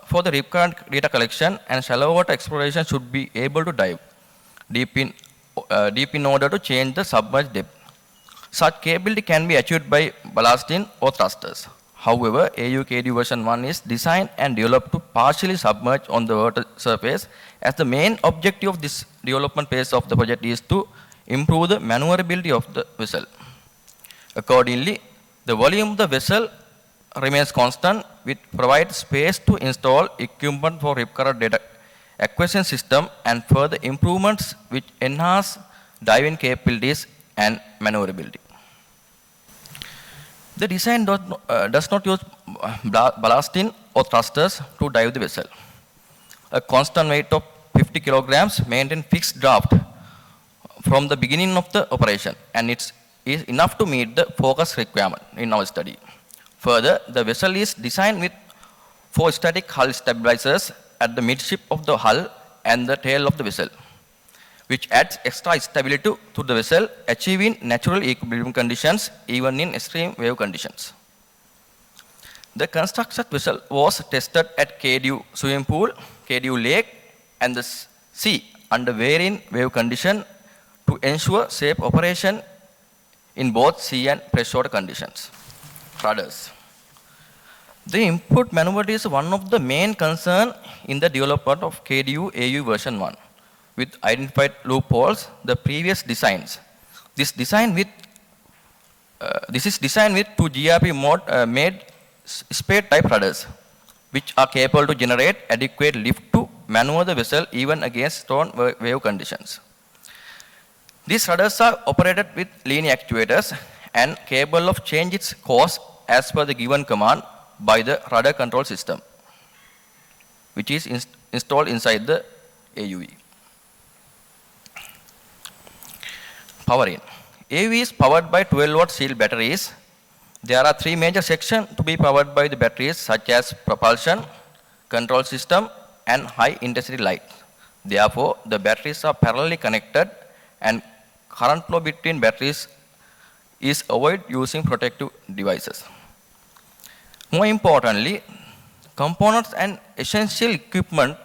for the rip current data collection and shallow water exploration should be able to dive deep in order to change the submerged depth. Such capability can be achieved by ballasting or thrusters. However, AUKDU version 1 is designed and developed to partially submerge on the water surface, as the main objective of this development phase of the project is to improve the maneuverability of the vessel. Accordingly, the volume of the vessel remains constant, which provides space to install equipment for rip current data acquisition system and further improvements which enhance diving capabilities and maneuverability. The design does not use ballasting or thrusters to dive the vessel. A constant weight of 50 kilograms maintains fixed draft from the beginning of the operation, and it is enough to meet the focus requirement in our study. Further, the vessel is designed with 4 static hull stabilizers at the midship of the hull and the tail of the vessel, which adds extra stability to the vessel, achieving natural equilibrium conditions even in extreme wave conditions. The constructed vessel was tested at KDU swimming pool, KDU lake, and the sea under varying wave conditions to ensure safe operation in both sea and freshwater conditions. Rudders. The input maneuverability is one of the main concerns in the development of KDU AU version 1. With identified loopholes, the previous designs. This is designed with 2 GRP made spade type rudders, which are capable to generate adequate lift to maneuver the vessel even against strong wave conditions. These rudders are operated with linear actuators and capable of change its course as per the given command by the rudder control system, which is installed inside the AUV. Powering. AUV is powered by 12-watt sealed batteries. There are 3 major sections to be powered by the batteries, such as propulsion, control system, and high intensity light. Therefore, the batteries are parallelly connected and current flow between batteries is avoided using protective devices. More importantly, components and essential equipment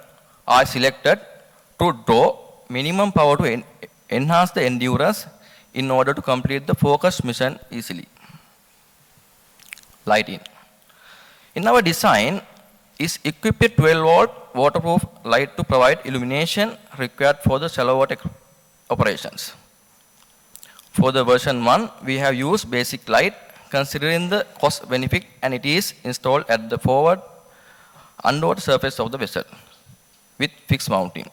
are selected to draw minimum power to enhance the endurance in order to complete the focused mission easily. Lighting. In our design is equipped with 12-volt waterproof light to provide illumination required for the shallow water operations. For the version 1, we have used basic light considering the cost benefit, and it is installed at the forward underwater surface of the vessel with fixed mounting.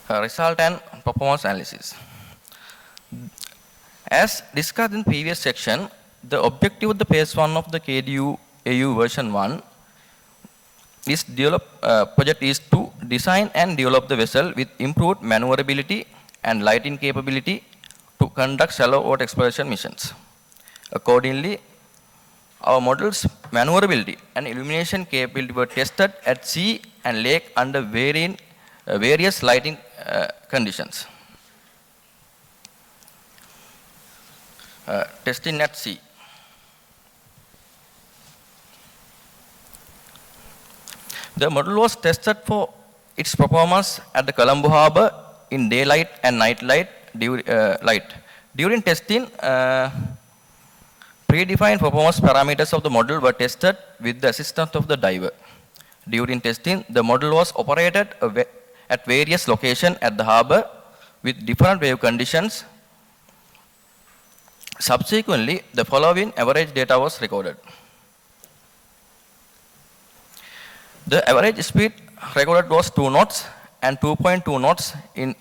Result and performance analysis. As discussed in previous section, the objective of the phase 1 of the KDU AU version 1 is project is to design and develop the vessel with improved maneuverability and lighting capability to conduct shallow water exploration missions. Accordingly, Our model's maneuverability and illumination capability were tested at sea and lake under various lighting conditions. Testing at sea. The model was tested for its performance at the Colombo Harbour in daylight and night light. During testing, predefined performance parameters of the model were tested with the assistance of the diver. During testing, the model was operated at various locations at the harbour with different wave conditions. Subsequently, the following average data was recorded. The average speed recorded was 2 knots and 2.2 knots in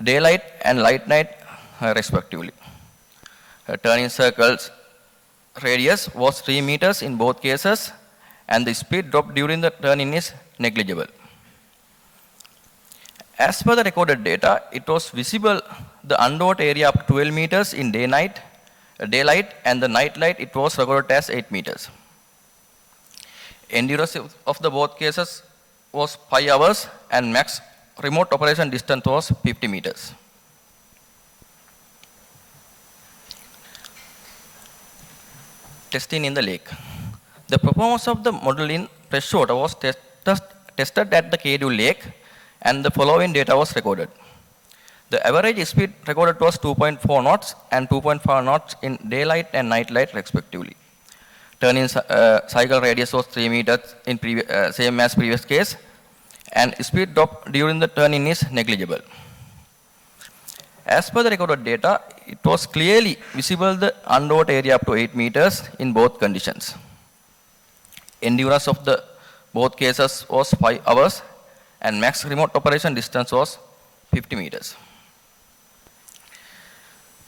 daylight and light night respectively. Turning circles radius was 3 meters in both cases, and the speed drop during the turning is negligible. As per the recorded data, it was visible the underwater area up to 12 meters in daylight, and the night light it was recorded as 8 meters. Endurance of the both cases was 5 hours, and max remote operation distance was 50 meters. Testing in the lake. The performance of the model in freshwater was tested at the CKDu lake, and the following data was recorded. The average speed recorded was 2.4 knots and 2.5 knots in daylight and night light respectively. Turning cycle radius was 3 meters in same as previous case, and speed drop during the turning is negligible. As per the recorded data, it was clearly visible the underwater area up to 8 meters in both conditions. Endurance of the both cases was 5 hours, and max remote operation distance was 50 meters.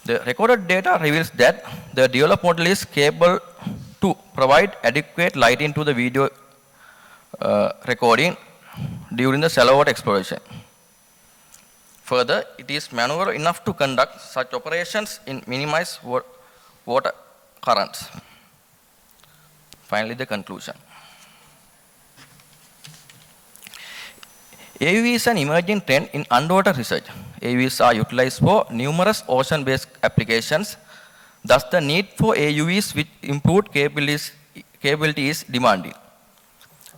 The recorded data reveals that the developed model is capable to provide adequate lighting to the video recording during the shallow water exploration. Further, it is maneuverable enough to conduct such operations in minimized water currents. Finally, the conclusion. AUV is an emerging trend in underwater research. AUVs are utilized for numerous ocean-based applications. Thus, the need for AUVs with improved capability is demanding.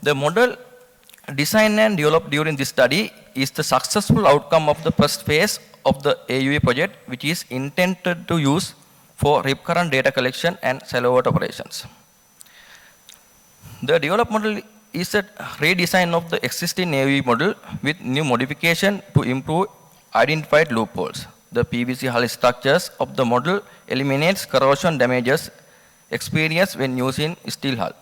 The model designed and developed during this study is the successful outcome of the first phase of the AUV project, which is intended to use for rip current data collection and shallow water operations. The developed model is a redesign of the existing AUV model with new modification to improve identified loopholes. The PVC hull structures of the model eliminates corrosion damages experienced when using steel hull.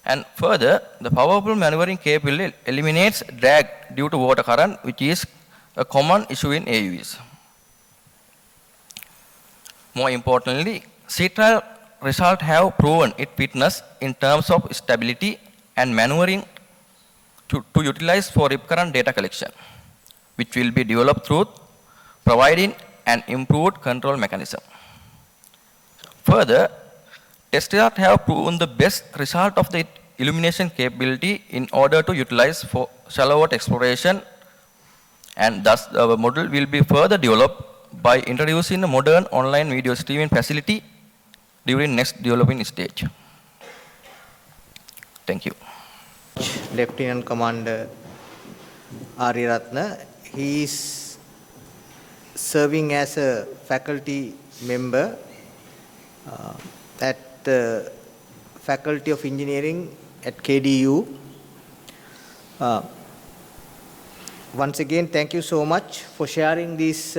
And further, the powerful maneuvering capability eliminates drag due to water current, which is a common issue in AUVs. More importantly, sea trial results have proven its fitness in terms of stability and maneuvering to utilize for rip current data collection, which will be developed through providing an improved control mechanism. Further, test results have proven the best result of the illumination capability in order to utilize for shallow water exploration, and thus our model will be further developed by introducing a modern online video streaming facility during next developing stage. Thank you. Lieutenant Commander Ariyarathne, he is serving as a faculty member at the Faculty of Engineering at KDU. Once again, thank you so much for sharing this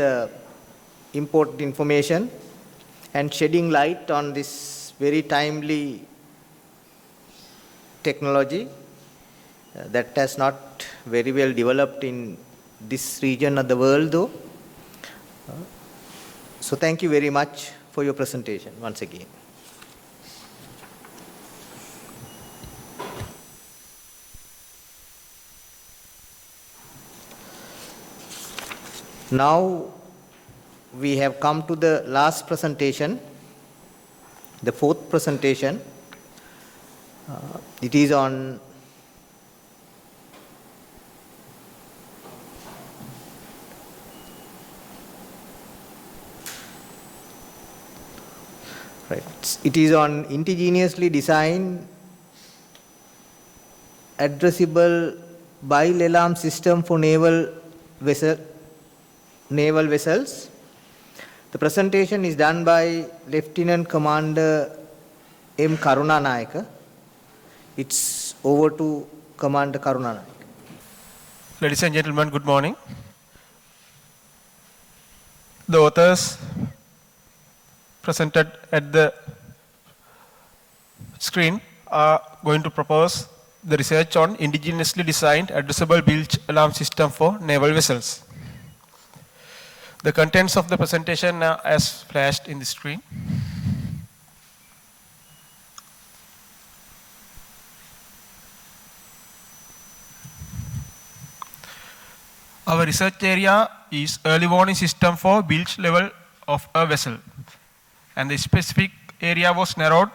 important information and shedding light on this very timely technology that has not very well developed in this region of the world though. So thank you very much for your presentation once again. Now we have come to the last presentation, The fourth presentation, it is on it is on indigenously designed addressable bile alarm system for naval vessels. The presentation is done by Lieutenant Commander M. Karunanayake. It's over to Commander Karunanayake. Ladies and gentlemen, good morning. The authors presented at the screen are going to propose the research on indigenously designed addressable bilge alarm system for naval vessels. The contents of the presentation are as flashed in the screen. Our research area is early warning system for bilge level of a vessel, and the specific area was narrowed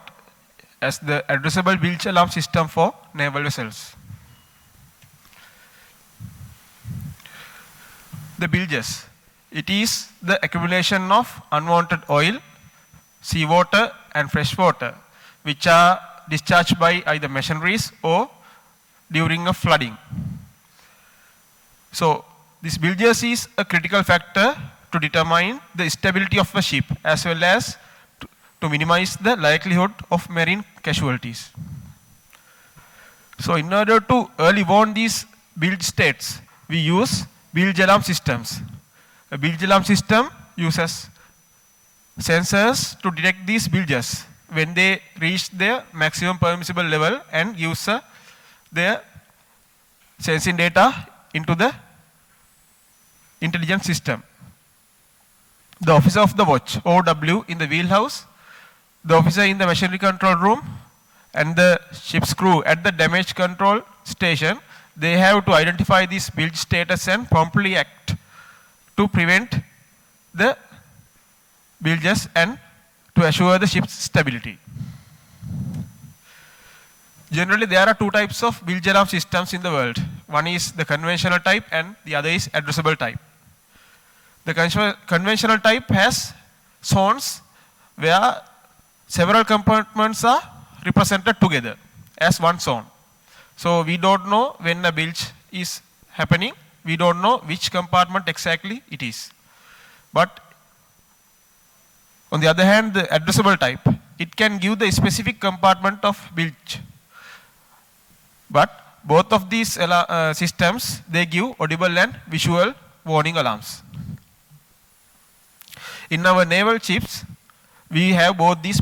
as the addressable bilge alarm system for naval vessels. The bilges. It is the accumulation of unwanted oil, seawater and fresh water, which are discharged by either machineries or during a flooding. So this bilges is a critical factor to determine the stability of a ship as well as to minimize the likelihood of marine casualties. So in order to early warn these bilge states, we use bilge alarm systems. A bilge alarm system uses sensors to detect these bilges when they reach their maximum permissible level and use their sensing data into the intelligence system. The officer of the watch, OW, in the wheelhouse, the officer in the machinery control room, and the ship's crew at the damage control station, they have to identify this bilge status and promptly act to prevent the bilges and to assure the ship's stability. Generally, there are two types of bilge alarm systems in the world. One is the conventional type and the other is addressable type. The conventional type has zones where several compartments are represented together as one zone. So we don't know when a bilge is happening. We don't know which compartment exactly it is. But on the other hand, the addressable type, it can give the specific compartment of bilge. But both of these systems, they give audible and visual warning alarms. In our naval ships, we have both these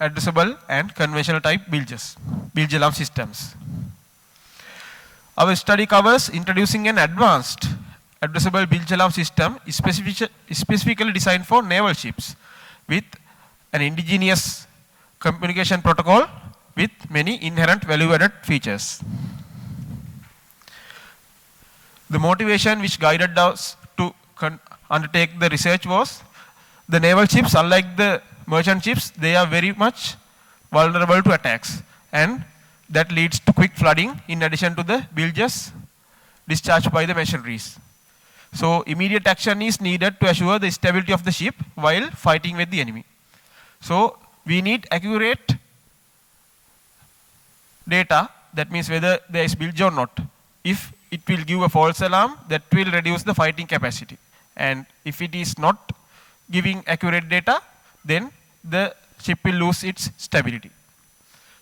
addressable and conventional type bilge alarm systems. Our study covers introducing an advanced addressable bilge alarm system specifically designed for naval ships with an indigenous communication protocol with many inherent value-added features. The motivation which guided us to undertake the research was the naval ships, unlike the merchant ships, they are very much vulnerable to attacks, and that leads to quick flooding in addition to the bilges discharged by the machineries. So immediate action is needed to assure the stability of the ship while fighting with the enemy. So we need accurate data, that means whether there is bilge or not. If it will give a false alarm, that will reduce the fighting capacity. And if it is not giving accurate data, then the ship will lose its stability.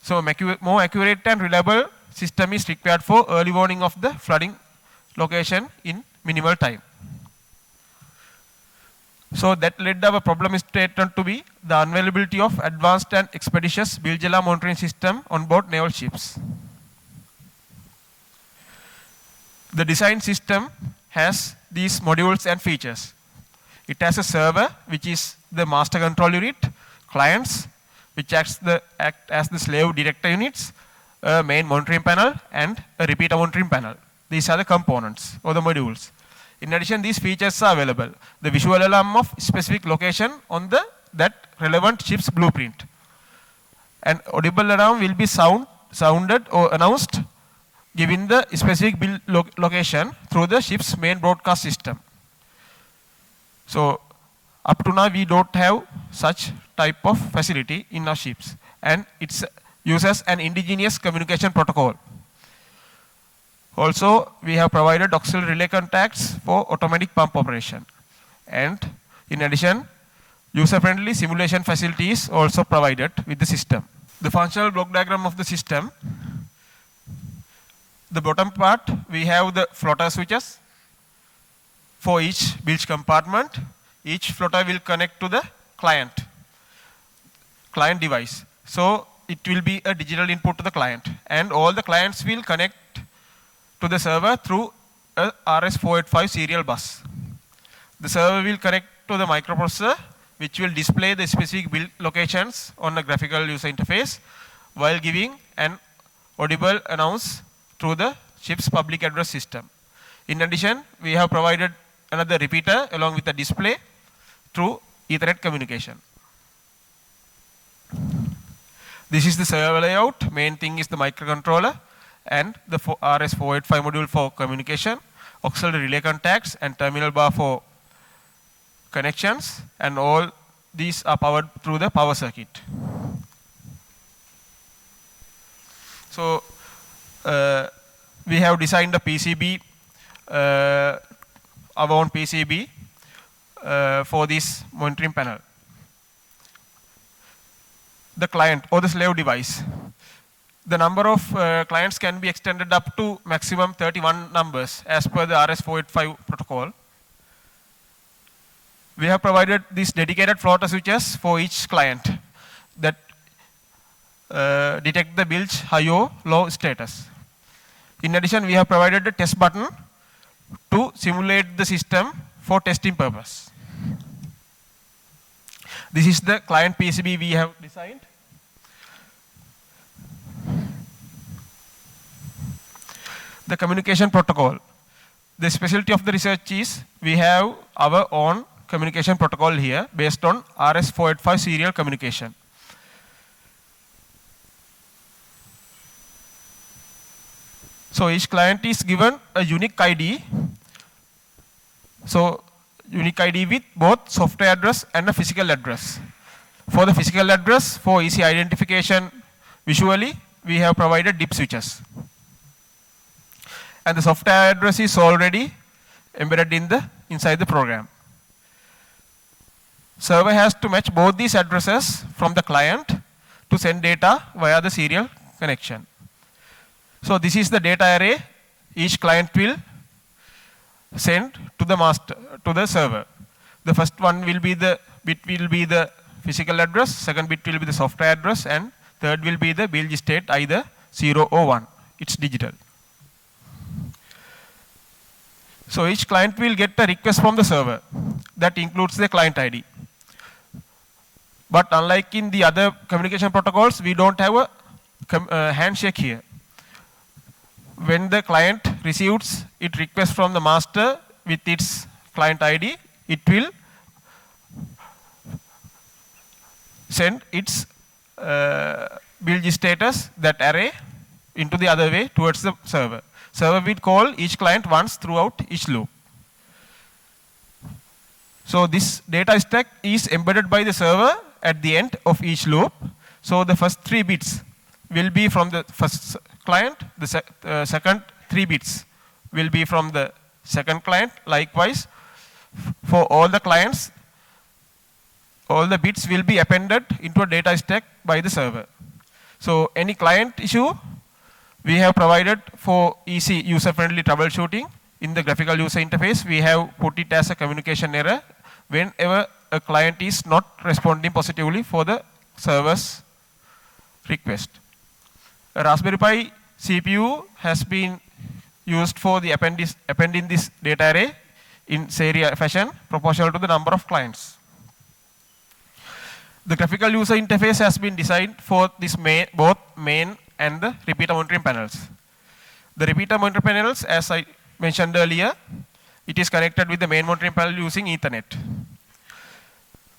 So more accurate and reliable system is required for early warning of the flooding location in minimal time. So that led our problem statement to be the unavailability of advanced and expeditious bilge alarm monitoring system on board naval ships. The design system has these modules and features. It has a server, which is the master control unit, clients, which act as the slave detector units, a main monitoring panel, and a repeater monitoring panel. These are the components or the modules. In addition, these features are available. The visual alarm of specific location on that relevant ship's blueprint. An audible alarm will be sounded or announced given the specific build location through the ship's main broadcast system. So up to now we don't have such type of facility in our ships, and it uses an indigenous communication protocol. Also, we have provided auxiliary relay contacts for automatic pump operation, and in addition, user-friendly simulation facilities also provided with the system. The functional block diagram of the system. The bottom part, we have the floater switches for each bilge compartment. Each floater will connect to the client device. So it will be a digital input to the client, and all the clients will connect to the server through a RS485 serial bus. The server will connect to the microprocessor, which will display the specific build locations on the graphical user interface while giving an audible announce through the ship's public address system. In addition, we have provided another repeater along with a display through Ethernet communication. This is the server layout. Main thing is the microcontroller and the RS485 module for communication, auxiliary relay contacts, and terminal bar for connections, and all these are powered through the power circuit. So we have designed a PCB, our own PCB for this monitoring panel. The client or the slave device. The number of clients can be extended up to maximum 31 numbers as per the RS485 protocol. We have provided these dedicated floater switches for each client that detect the bilge high or low status. In addition, we have provided a test button to simulate the system for testing purpose. This is the client PCB we have designed. The communication protocol. The specialty of the research is we have our own communication protocol here based on RS485 serial communication. So each client is given a unique ID. So unique ID with both software address and a physical address. For the physical address, for easy identification visually, we have provided DIP switches. And the software address is already embedded inside the program. Server has to match both these addresses from the client to send data via the serial connection. So this is the data array each client will send to the master, to the server. The first one will be the bit will be the physical address, second bit will be the software address, and third will be the Bilge state, either 0 or 1. It's digital. So each client will get a request from the server that includes the client ID. But unlike in the other communication protocols, we don't have a handshake here. When the client receives its request from the master with its client ID, it will send its Bilge status, that array, into the other way towards the server. Server will call each client once throughout each loop. So this data stack is embedded by the server at the end of each loop. So the first 3 bits will be from the first client, the second 3 bits will be from the second client. Likewise, for all the clients, all the bits will be appended into a data stack by the server. So any client issue, we have provided for easy user-friendly troubleshooting. In the graphical user interface, we have put it as a communication error whenever a client is not responding positively for the server's request. A Raspberry Pi CPU has been used for the appending this data array in serial fashion proportional to the number of clients. The graphical user interface has been designed for this both main and the repeater monitoring panels. The repeater monitoring panels, as I mentioned earlier, it is connected with the main monitoring panel using Ethernet.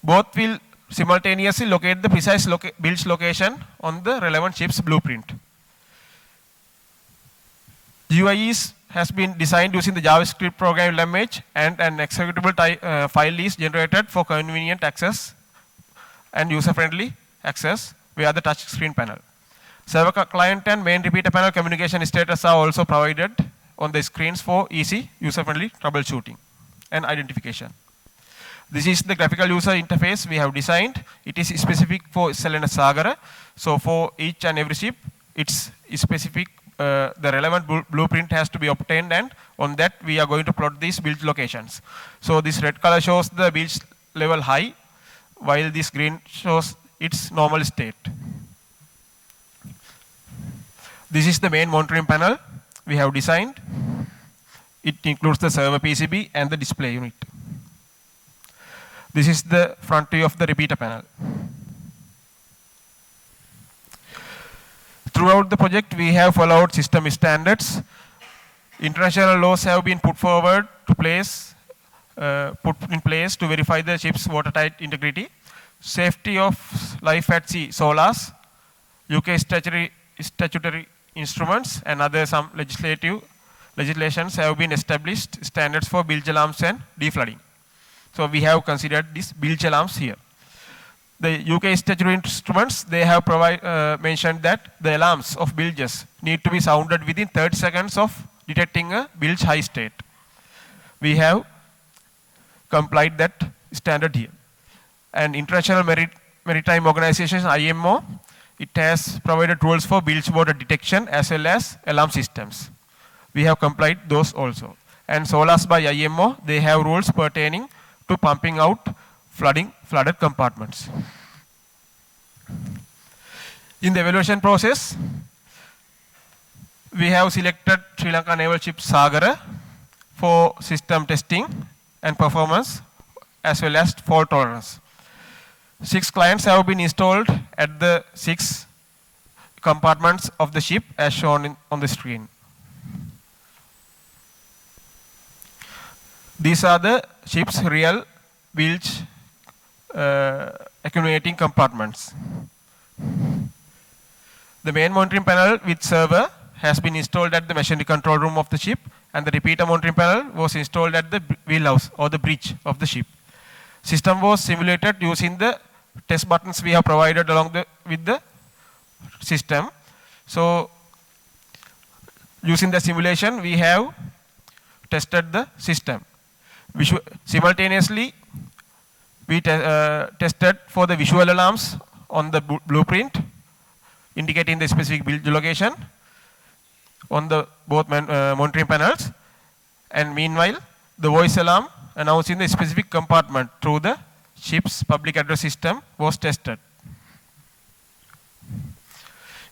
Both will simultaneously locate the precise bilge location on the relevant ship's blueprint. GUI has been designed using the JavaScript programming language, and an executable file is generated for convenient access and user-friendly access via the touchscreen panel. Server client and main repeater panel communication status are also provided on the screens for easy user-friendly troubleshooting and identification. This is the graphical user interface we have designed. It is specific for SLNS Sagara. So for each and every ship, it's specific. The relevant blueprint has to be obtained, and on that we are going to plot these bilge locations. So this red color shows the bilge level high, while this green shows its normal state. This is the main monitoring panel we have designed. It includes the server PCB and the display unit. This is the front view of the repeater panel. Throughout the project, we have followed system standards. International laws have been put in place to verify the ship's watertight integrity. Safety of life at sea, SOLAS, UK statutory instruments, and other some legislations have been established standards for bilge alarms and deflooding. So we have considered these bilge alarms here. The UK statutory instruments, they have mentioned that the alarms of bilges need to be sounded within 30 seconds of detecting a bilge high state. We have complied that standard here. And International Maritime Organization, IMO, it has provided rules for bilge water detection as well as alarm systems. We have complied those also. And SOLAS by IMO, they have rules pertaining to pumping out flooded compartments. In the evaluation process, we have selected Sri Lanka Naval ship Sagara for system testing and performance as well as fault tolerance. 6 clients have been installed at the 6 compartments of the ship as shown on the screen. These are the ship's real bilge accumulating compartments. The main monitoring panel with server has been installed at the machinery control room of the ship, and the repeater monitoring panel was installed at the wheelhouse or the bridge of the ship. System was simulated using the test buttons we have provided along with the system. So using the simulation, we have tested the system. Simultaneously, we tested for the visual alarms on the blueprint, indicating the specific bilge location on the both monitoring panels. And meanwhile, the voice alarm announcing the specific compartment through the ship's public address system was tested.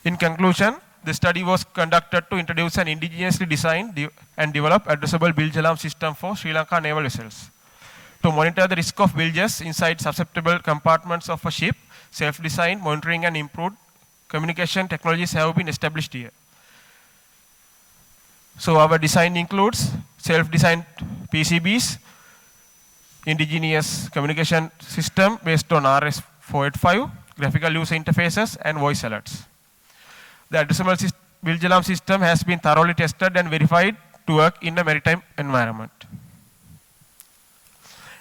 In conclusion, the study was conducted to introduce an indigenously designed and developed addressable bilge alarm system for Sri Lanka naval vessels. To monitor the risk of bilges inside susceptible compartments of a ship, self-designed monitoring and improved communication technologies have been established here. So our design includes self-designed PCBs, indigenous communication system based on RS-485, graphical user interfaces, and voice alerts. The addressable bilge alarm system has been thoroughly tested and verified to work in a maritime environment.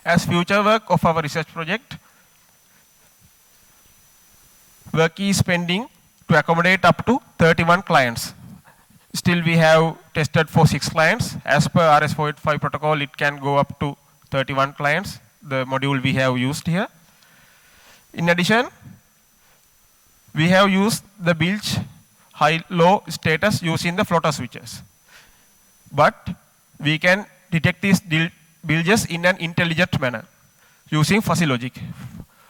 As future work of our research project, work is pending to accommodate up to 31 clients. Still we have tested for 6 clients. As per RS-485 protocol, it can go up to 31 clients, the module we have used here. In addition, we have used the bilge high-low status using the floater switches. But we can detect these bilges in an intelligent manner using fuzzy logic.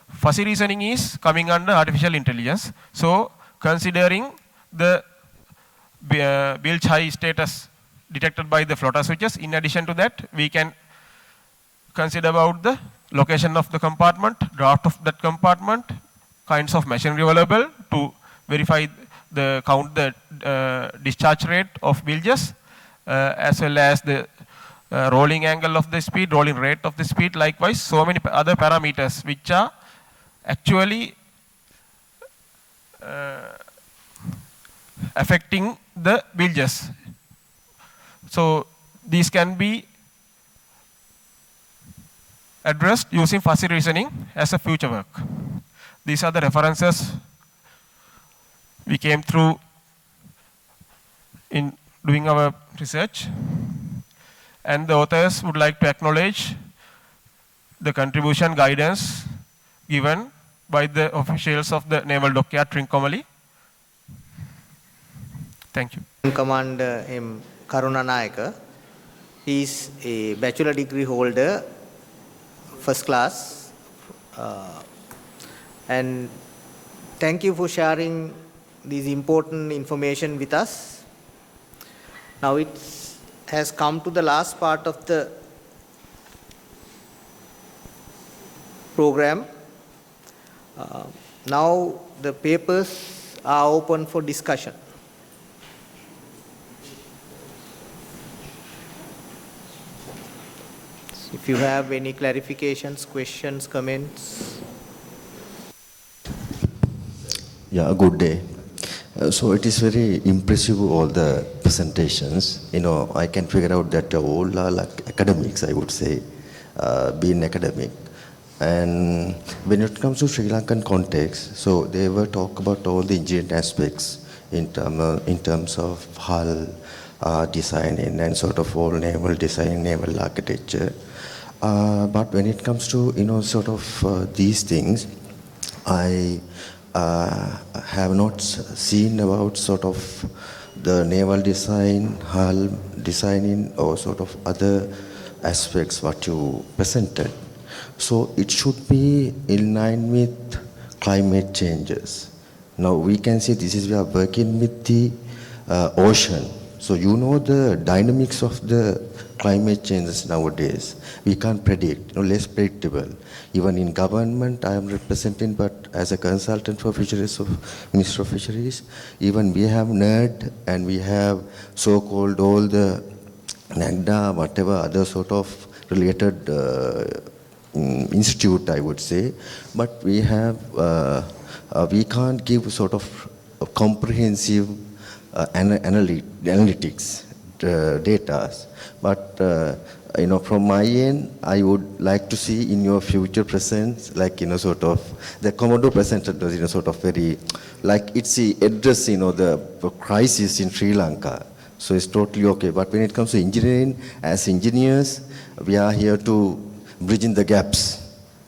Fuzzy reasoning is coming under artificial intelligence. So considering the bilge high status detected by the floater switches, in addition to that, we can consider about the location of the compartment, draft of that compartment, kinds of machinery available to verify the discharge rate of bilges, as well as the rolling angle of the speed, rolling rate of the speed, likewise so many other parameters which are actually affecting the bilges. So these can be addressed using fuzzy reasoning as a future work. These are the references we came through in doing our research. And the authors would like to acknowledge the contribution guidance given by the officials of the Naval Dockyard Trincomalee. Thank you. Commander M. Karunanayake. He is a bachelor degree holder, first class. And thank you for sharing this important information with us. Now it has come to the last part of the program. Now the papers are open for discussion. If you have any clarifications, questions, comments. Yeah, a good day. So it is very impressive, all the presentations. You know, I can figure out that all are like academics, I would say, being academic. And when it comes to Sri Lankan context, so they were talk about all the engineering aspects in terms of hull designing and sort of all naval design, naval architecture. But when it comes to, you know, sort of these things, I have not seen about sort of the naval design, hull designing, or sort of other aspects what you presented. So it should be in line with climate changes. Now we can see this is, we are working with the ocean. So you know the dynamics of the climate changes nowadays. We can't predict, you know, less predictable. Even in government, I am representing, but as a consultant for fisheries of Minister of Fisheries, even we have NERD and we have so-called all the NAGDA, whatever other sort of related institute, I would say. But we have, we can't give sort of a comprehensive analytics data. But you know, from my end, I would like to see in your future presence, like, you know, sort of, the Commodore presented was, you know, sort of very, like it's the address, you know, the crisis in Sri Lanka. So it's totally okay. But when it comes to engineering, as engineers, we are here to bridge in the gaps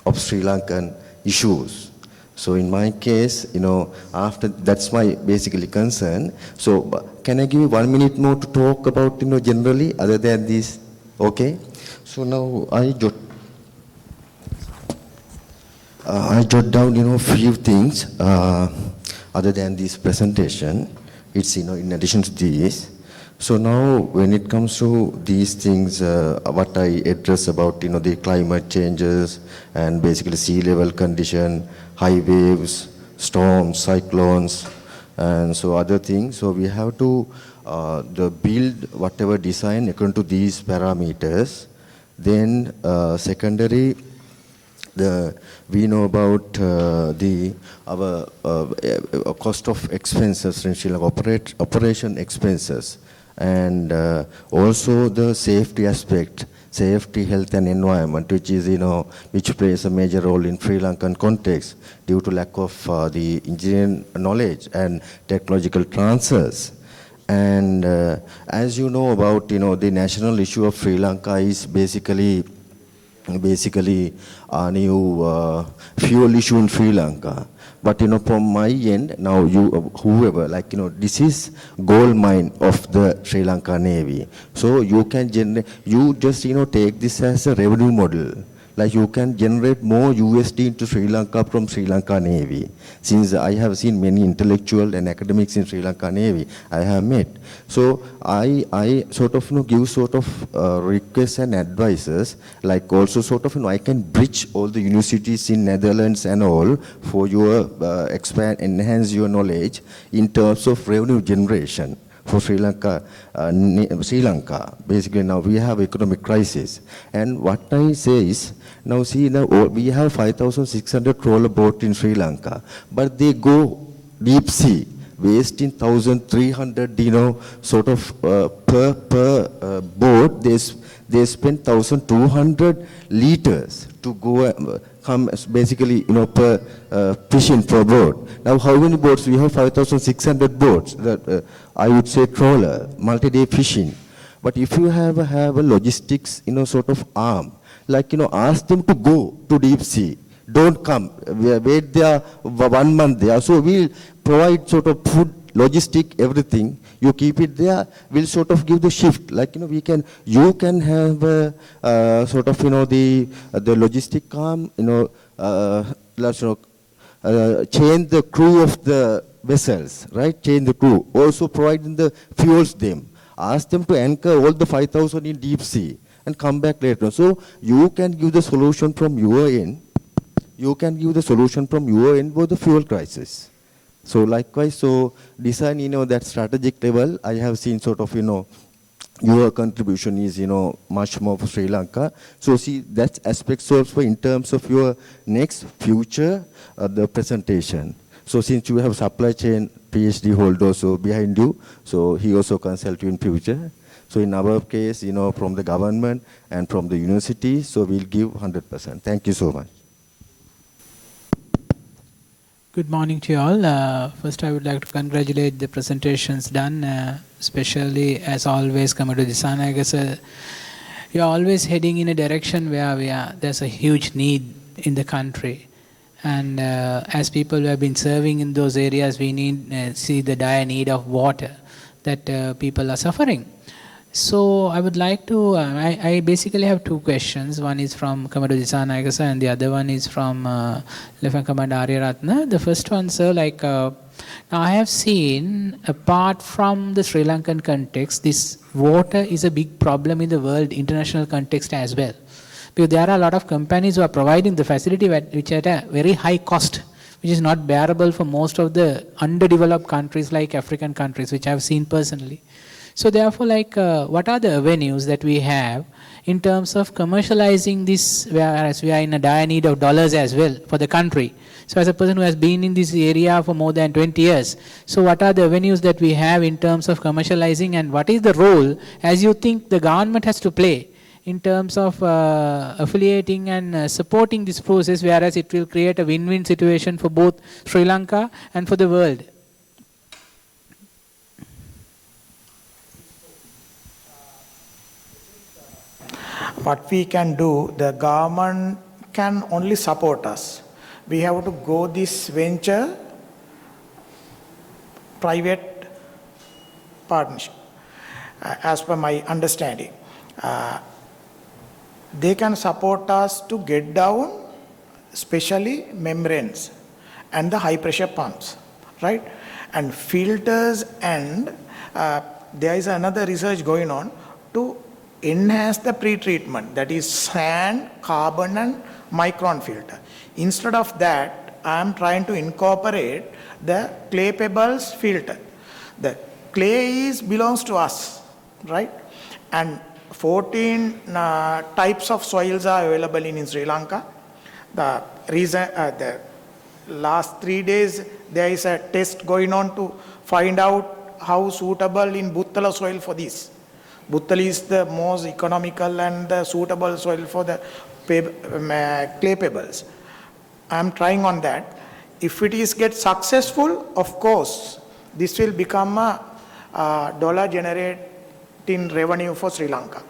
of Sri Lankan issues. So in my case, you know, after, that's my basically concern. So can I give you 1 minute more to talk about, you know, generally, other than this? Okay. So now I jot down, you know, few things other than this presentation. It's, you know, in addition to this. So now when it comes to these things, what I address about, you know, the climate changes and basically sea level condition, high waves, storms, cyclones, and so other things. So we have to build whatever design according to these parameters. Then secondary, we know about our cost of expenses, operation expenses, and also the safety aspect, safety, health and environment, which is, you know, which plays a major role in Sri Lankan context due to lack of the engineering knowledge and technological transfers. And as you know about, you know, the national issue of Sri Lanka is basically a new fuel issue in Sri Lanka. But, you know, from my end, now you, whoever, like, you know, this is gold mine of the Sri Lanka Navy. So you can generate, you just, you know, take this as a revenue model. Like you can generate more USD into Sri Lanka from Sri Lanka Navy. Since I have seen many intellectual and academics in Sri Lanka Navy, I have met. So I sort of, you know, give sort of requests and advices, like also sort of, you know, I can bridge all the universities in Netherlands and all for your enhance your knowledge in terms of revenue generation for Sri Lanka. Sri Lanka, basically now we have economic crisis. And what I say is, now see, now we have 5,600 trawler boat in Sri Lanka, but they go deep sea, wasting 1,300, sort of per boat. They spend 1,200 liters to go come basically, per fishing per boat. Now, how many boats? We have 5,600 boats. That I would say trawler, multi-day fishing. But if you have a logistics, sort of arm, like, ask them to go to deep sea. Don't come. Wait there 1 month there. So we'll provide sort of food, logistic, everything. You keep it there. We'll sort of give the shift. Like, you can have sort of, the logistic arm, change the crew of the vessels, right? Change the crew. Also providing the fuels them. Ask them to anchor all the 5,000 in deep sea and come back later. So you can give the solution from your end. You can give the solution from your end for the fuel crisis. So likewise, so design, that strategic level, I have seen sort of, your contribution is, much more for Sri Lanka. So see, that aspect also in terms of your next future, the presentation. So since you have supply chain PhD holder also behind you, so he also consult you in future. So in our case, from the government and from the university, so we'll give 100%. Thank you so much. Good morning to you all. First, I would like to congratulate the presentations done, especially as always, CKDu Dissanayake sir. You are always heading in a direction where there's a huge need in the country. And as people who have been serving in those areas, we need see the dire need of water that people are suffering. So I would like to, I basically have two questions. One is from CKDu Dissanayake sir and the other one is from Lieutenant Commander Ariyarathne. The first one, sir, now I have seen, apart from the Sri Lankan context, this water is a big problem in the world international context as well. Because there are a lot of companies who are providing the facility which at a very high cost, which is not bearable for most of the underdeveloped countries like African countries, which I have seen personally. So therefore, what are the avenues that we have in terms of commercializing this, whereas we are in a dire need of dollars as well for the country. So as a person who has been in this area for more than 20 years, so what are the avenues that we have in terms of commercializing, and what is the role, as you think, the government has to play in terms of affiliating and supporting this process, whereas it will create a win-win situation for both Sri Lanka and for the world? What we can do, the government can only support us. We have to go this venture private partnership, as per my understanding. They can support us to get down, especially membranes and the high pressure pumps, right? And filters, and there is another research going on to enhance the pre-treatment, that is sand, carbon and micron filter. Instead of that, I am trying to incorporate the clay pebbles filter. The clay belongs to us, right? And 14 types of soils are available in Sri Lanka. The last 3 days, there is a test going on to find out how suitable in Buttala soil for this. Buttala is the most economical and the suitable soil for the clay pebbles. I am trying on that. If it gets successful, of course, this will become a dollar generating revenue for Sri Lanka.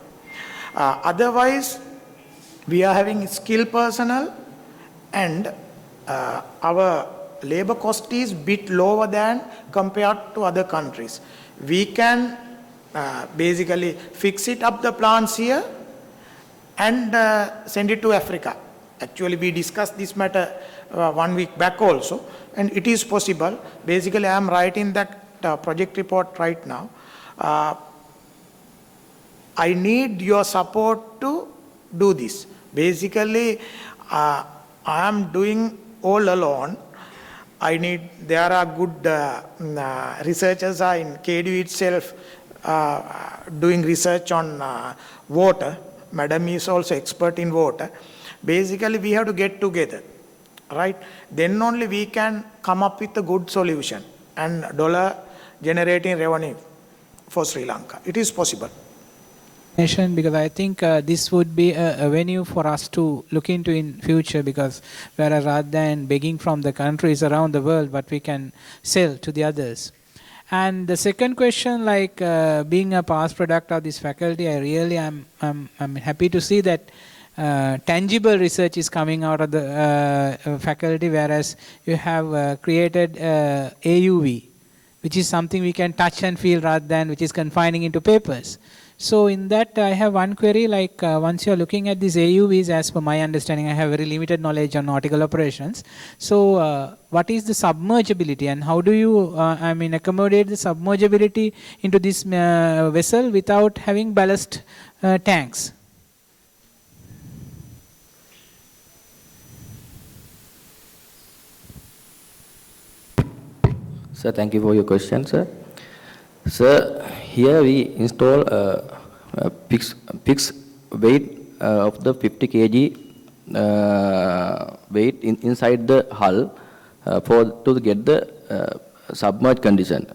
Otherwise, we are having skilled personnel, and our labor cost is bit lower than compared to other countries. We can basically fix it up the plants here and send it to Africa. Actually, we discussed this matter 1 week back also, and it is possible. Basically, I am writing that project report right now. I need your support to do this. Basically, I am doing all alone. there are good researchers are in KDU itself doing research on water. Madam is also expert in water. Basically, we have to get together, right? Then only we can come up with a good solution and dollar generating revenue for Sri Lanka. It is possible. Because I think this would be a avenue for us to look into in future, because whereas rather than begging from the countries around the world, what we can sell to the others. And the second question, like being a past product of this faculty, I really am happy to see that tangible research is coming out of the faculty, whereas you have created AUV, which is something we can touch and feel rather than which is confining into papers. So in that I have one query, like once you are looking at these AUVs, as per my understanding, I have very limited knowledge on nautical operations. So what is the submergibility, and how do you accommodate the submergibility into this vessel without having ballast tanks? Sir, thank you for your question, sir. Sir, here we install a fixed weight of the 50 kg weight inside the hull to get the submerged condition.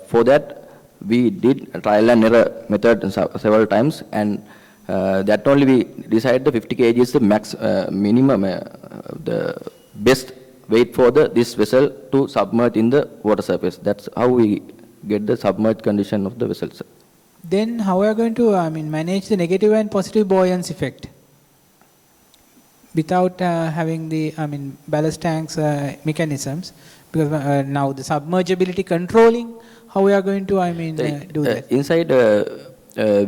For that, we did a trial and error method several times, and that only we decided the 50 kg is the max minimum, the best weight for this vessel to submerge in the water surface. That's how we get the submerged condition of the vessel, sir. Then how are you going to manage the negative and positive buoyancy effect without having the ballast tanks mechanisms? Because now the submergibility controlling, how we are going to do that? Inside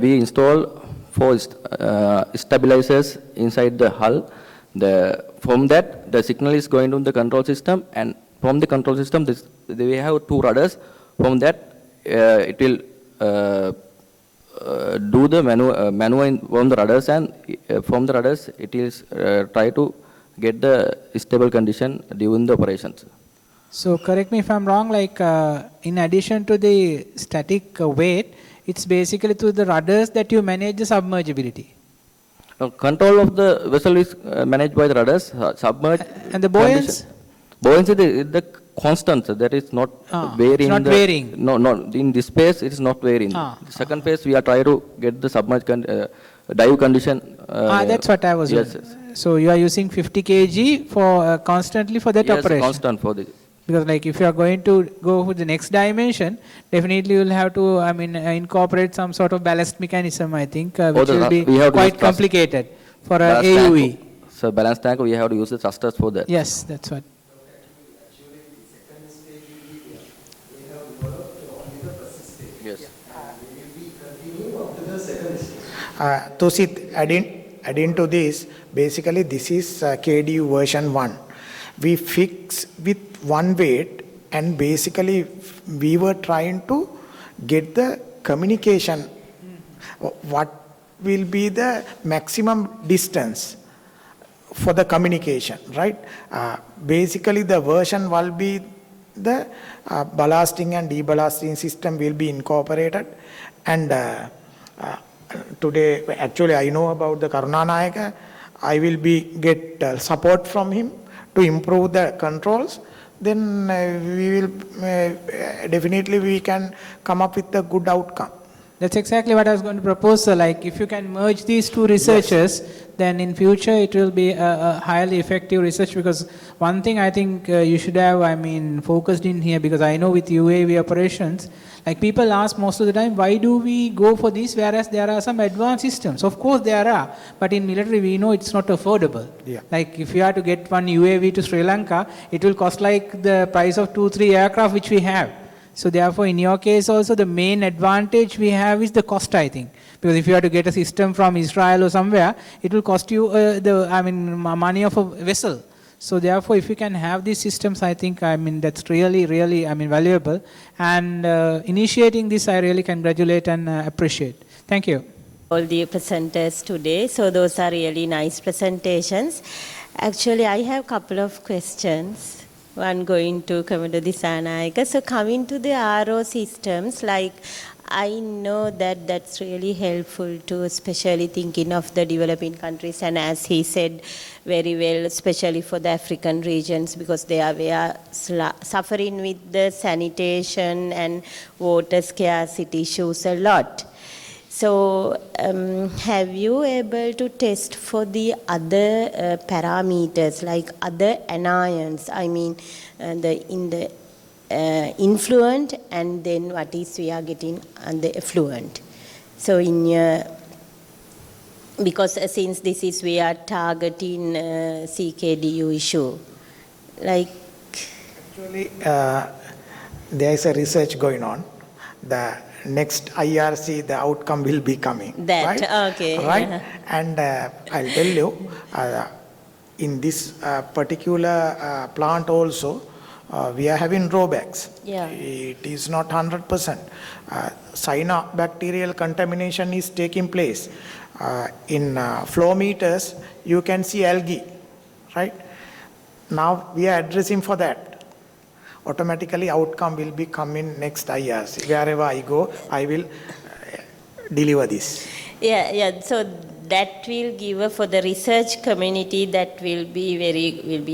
we install 4 stabilizers inside the hull. From that, the signal is going to the control system, and from the control system, we have 2 rudders. From that, it will do the maneuver from the rudders, and from the rudders, it is try to get the stable condition during the operations. So correct me if I'm wrong, like in addition to the static weight, it's basically through the rudders that you manage the submergibility. Control of the vessel is managed by the rudders, submerged. And the buoyancy? Buoyancy is the constant, that is not varying. It's not varying? No, in this phase it is not varying. The second phase we are trying to get the submerged dive condition. That's what I was yes, doing. yes. So you are using 50 kg for constantly for that operation? Yes, constant for this. Because like if you are going to go for the next dimension, definitely you will have to incorporate some sort of ballast mechanism, I think, which will be quite complicated for a AUV. So balance tank, we have to use the thrusters for that. Yes, that's what. Yes. Tosit, adding to this, basically this is KDU version 1. We fix with one weight, and basically we were trying to get the communication. What will be the maximum distance for the communication, right? Basically the version will be the ballasting and deballasting system will be incorporated, and today actually I know about the Karunanayaka. I will get support from him to improve the controls. Then we will definitely we can come up with a good outcome. That's exactly what I was going to propose, sir. Like if you can merge these 2 researchers, yes, then in future it will be a highly effective research, because one thing I think you should have focused in here, because I know with UAV operations, like people ask most of the time, why do we go for this, whereas there are some advanced systems? Of course there are, but in military we know it's not affordable. Yeah. Like if you are to get one UAV to Sri Lanka, it will cost like the price of 2-3 aircraft which we have. So therefore, in your case also, the main advantage we have is the cost, I think. Because if you have to get a system from Israel or somewhere, it will cost you money of a vessel. So therefore, if you can have these systems, I think, that's really, really, valuable. And initiating this, I really congratulate and appreciate. Thank you. All the presenters today. So those are really nice presentations. Actually, I have a couple of questions. one going to Commodore Dissanayake. So coming to the RO systems, like I know that that's really helpful to, especially thinking of the developing countries, and as he said very well, especially for the African regions, because we are suffering with the sanitation and water scarcity issues a lot. So have you able to test for the other parameters, like other anions, I mean in the influent, and then what is we are getting on the effluent? So in your, because since this is we are targeting CKDu issue, like Actually, there is a research going on. The next IRC, the outcome will be coming. that, right? okay. Right? Yeah. And I'll tell you, in this particular plant also, we are having drawbacks. Yeah. It is not 100%. Cyanobacterial contamination is taking place. In flow meters, you can see algae, right? Now we are addressing for that. Automatically outcome will be coming next IRC. Wherever I go, I will deliver this. Yeah. So that will give for the research community, that will be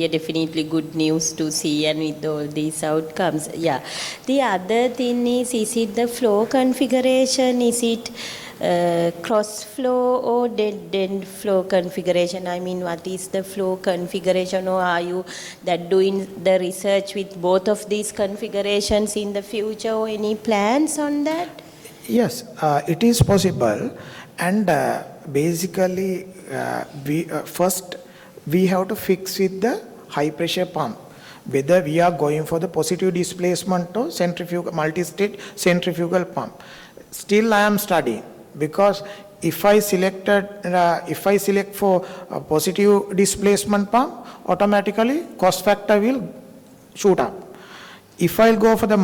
a definitely good news to see, and with all these outcomes. Yeah. The other thing is it the flow configuration? Is it cross flow or dead flow configuration? I mean, what is the flow configuration, or are you that doing the research with both of these configurations in the future, or any plans on that? Yes, it is possible, and basically first we have to fix with the high pressure pump, whether we are going for the positive displacement or centrifugal multi-stage centrifugal pump. Still I am studying, because if I select for a positive displacement pump, automatically cost factor will shoot up. If I go for the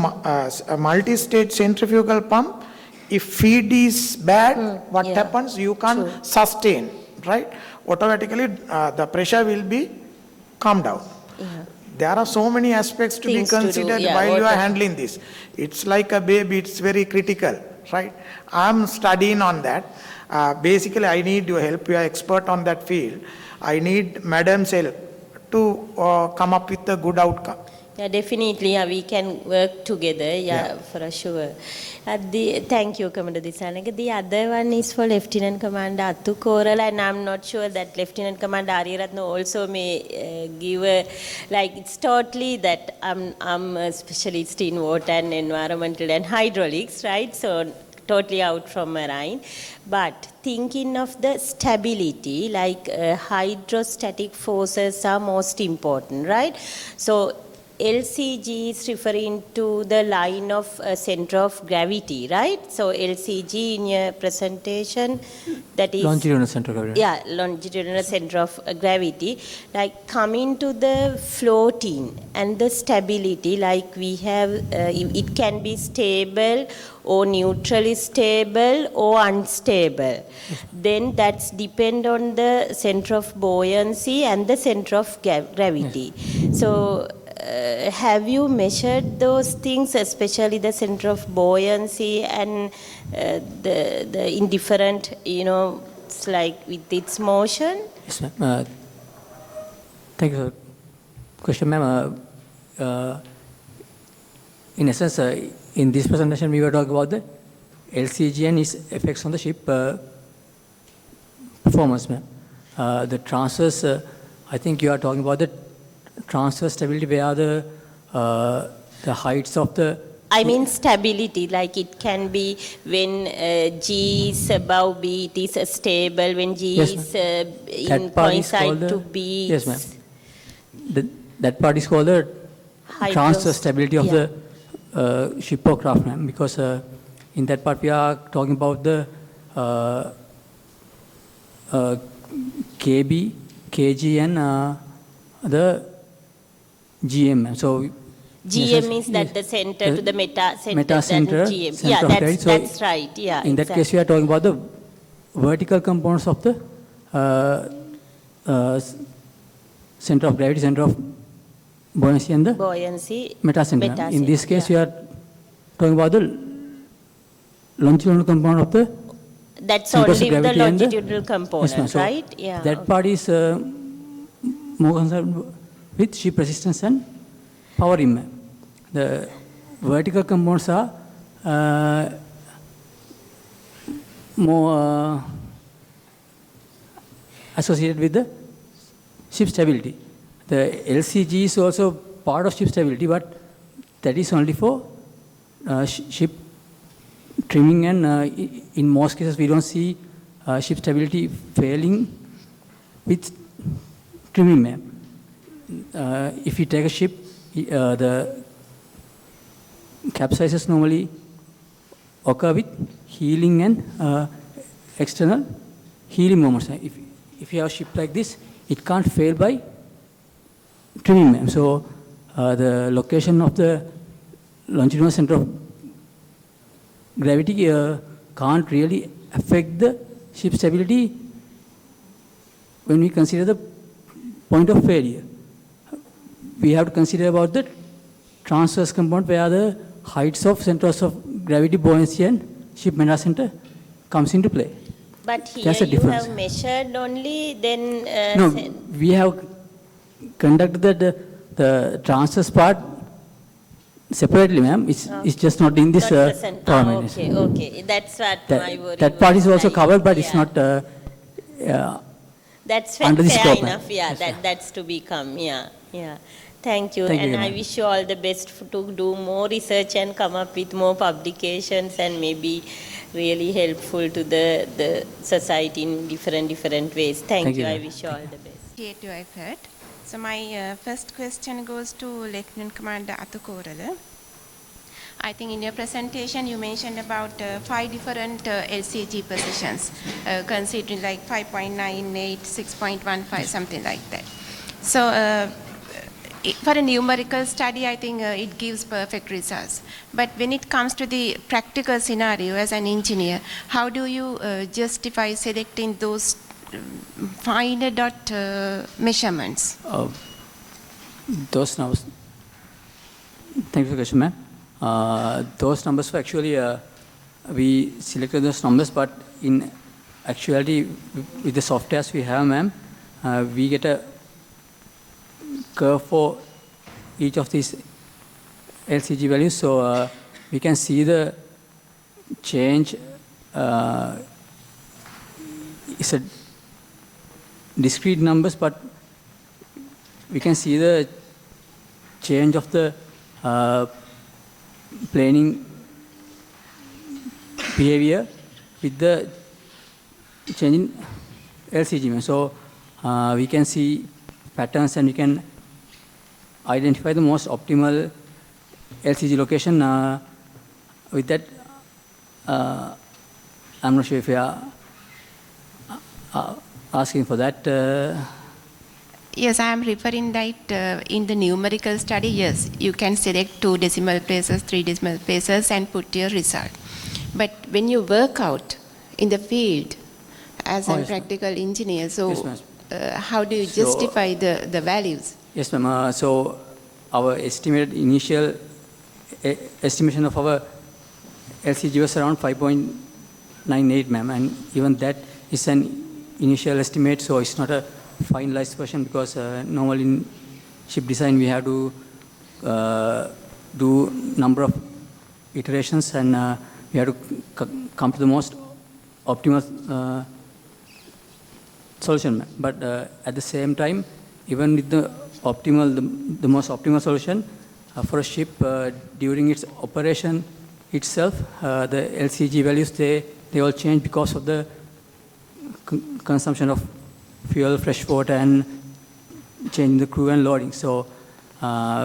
multi-stage centrifugal pump, if feed is bad, what happens? You can't sustain, right? Automatically the pressure will be calmed down. Yeah. There are so many aspects to Things be to do, considered yeah, while you are what- handling this. It's like a baby, it's very critical, right? I'm studying on that. Basically, I need your help. You are expert on that field. I need Madam's help to come up with a good outcome. Yeah, definitely. Yeah, we can work together. Yeah. For sure. Thank you, Commodore Dissanayake. The other one is for Lieutenant Commander Athukorala, and I'm not sure that Lieutenant Commander Ariyarathne also may give a, like, it's totally that I'm a specialist in water and environmental and hydraulics, right? So totally out from marine. But thinking of the stability, like hydrostatic forces are most important, right? So LCG is referring to the line of center of gravity, right? So LCG in your presentation, that is Longitudinal center of gravity. Yeah, longitudinal center of gravity. Like coming to the floating and the stability, like we have, it can be stable or neutrally stable or unstable. Then that's depend on the center of buoyancy and the center of gravity. So have you measured those things, especially the center of buoyancy and the indifferent, it's like with its motion? Yes, ma'am. Thank you for the question, ma'am. In essence, in this presentation, we were talking about the LCG and its effects on the ship performance, ma'am. The transverse, I think you are talking about the transverse stability, where are the heights of the... I mean stability, like it can be when G is above B, it is stable. When G Yes, is that in part is called coincide the... to B. Yes, ma'am. That part is called the transverse stability of the ship or craft, ma'am, because in that part we are talking about the KB, KG and the GM. So GM is that the center to the meta center, GM. center Yeah, of gravity. So that's right. Yeah. in that case, we are talking about the vertical components of the center of gravity, center of buoyancy and the buoyancy, meta center. In meta this center, case, yeah. we are talking about the longitudinal component of the That's center of only the gravity and the- longitudinal component, Yes, ma'am. So right? Yeah. that part is more concerned with ship resistance and powering, ma'am. The vertical components are more associated with the ship stability. The LCG is also part of ship stability, but that is only for ship trimming, and in most cases we don't see ship stability failing with trimming, ma'am. If you take a ship, the capsizes normally occur with heeling and external heeling moments. If you have a ship like this, it can't fail by trimming, ma'am. So the location of the longitudinal center of gravity can't really affect the ship stability when we consider the point of failure. We have to consider about the transverse component where the heights of centers of gravity, buoyancy and ship meta center comes into play. But here That's a you difference. have measured only, then No, we have conducted the transverse part separately, ma'am. It's just not in this not present. tournament. Okay, okay. That's what my worry That part was, is also like, covered, but it's yeah. not That's under the fair scope, ma'am. enough, yeah. Yes, ma'am. That's to become, yeah, yeah. Thank you. Thank you, And I ma'am. wish you all the best to do more research and come up with more publications and maybe really helpful to the society in different ways. Thank you. you, I ma'am. wish you all the best. CKDu-affected. So my first question goes to Lieutenant Commander Athukorala. I think in your presentation you mentioned about 5 different LCG positions, considering like 5.98, 6.15, something like that. So for a numerical study, I think it gives perfect results. But when it comes to the practical scenario as an engineer, how do you justify selecting those finer dot measurements? those numbers. Thank you for the question, ma'am. Those numbers were actually, we selected those numbers, but in actuality, with the softwares we have, ma'am, we get a curve for each of these LCG values, so we can see the change. It's a discrete numbers, but we can see the change of the planing behavior with the change in LCG. So we can see patterns and we can identify the most optimal LCG location. With that, I'm not sure if you are asking for that. Yes, I am referring that in the numerical study, yes, you can select 2 decimal places, 3 decimal places and put your result. But when you work out in the field as a yes, practical engineer, so yes, how do you justify the values? Yes, ma'am. So our estimated initial estimation of our LCG was around 5.98, ma'am, and even that is an initial estimate, so it's not a finalized version, because normally in ship design we have to do number of iterations and we have to come to the most optimal solution. But at the same time, even with the optimal, the most optimal solution for a ship during its operation itself, the LCG values they all change because of the consumption of fuel, fresh water, and changing the crew and loading. So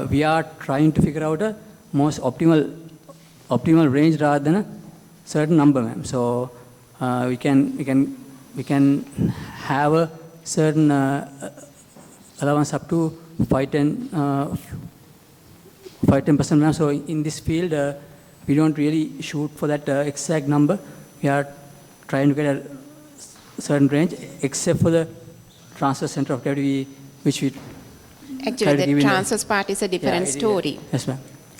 we are trying to figure out a most optimal range rather than a certain number, ma'am. So we can have a certain allowance up to 5-10%, ma'am. So in this field, we don't really shoot for that exact number. We are trying to get a certain range, except for the transverse center of gravity, which we Actually, the transverse part is a different story. Yes, ma'am.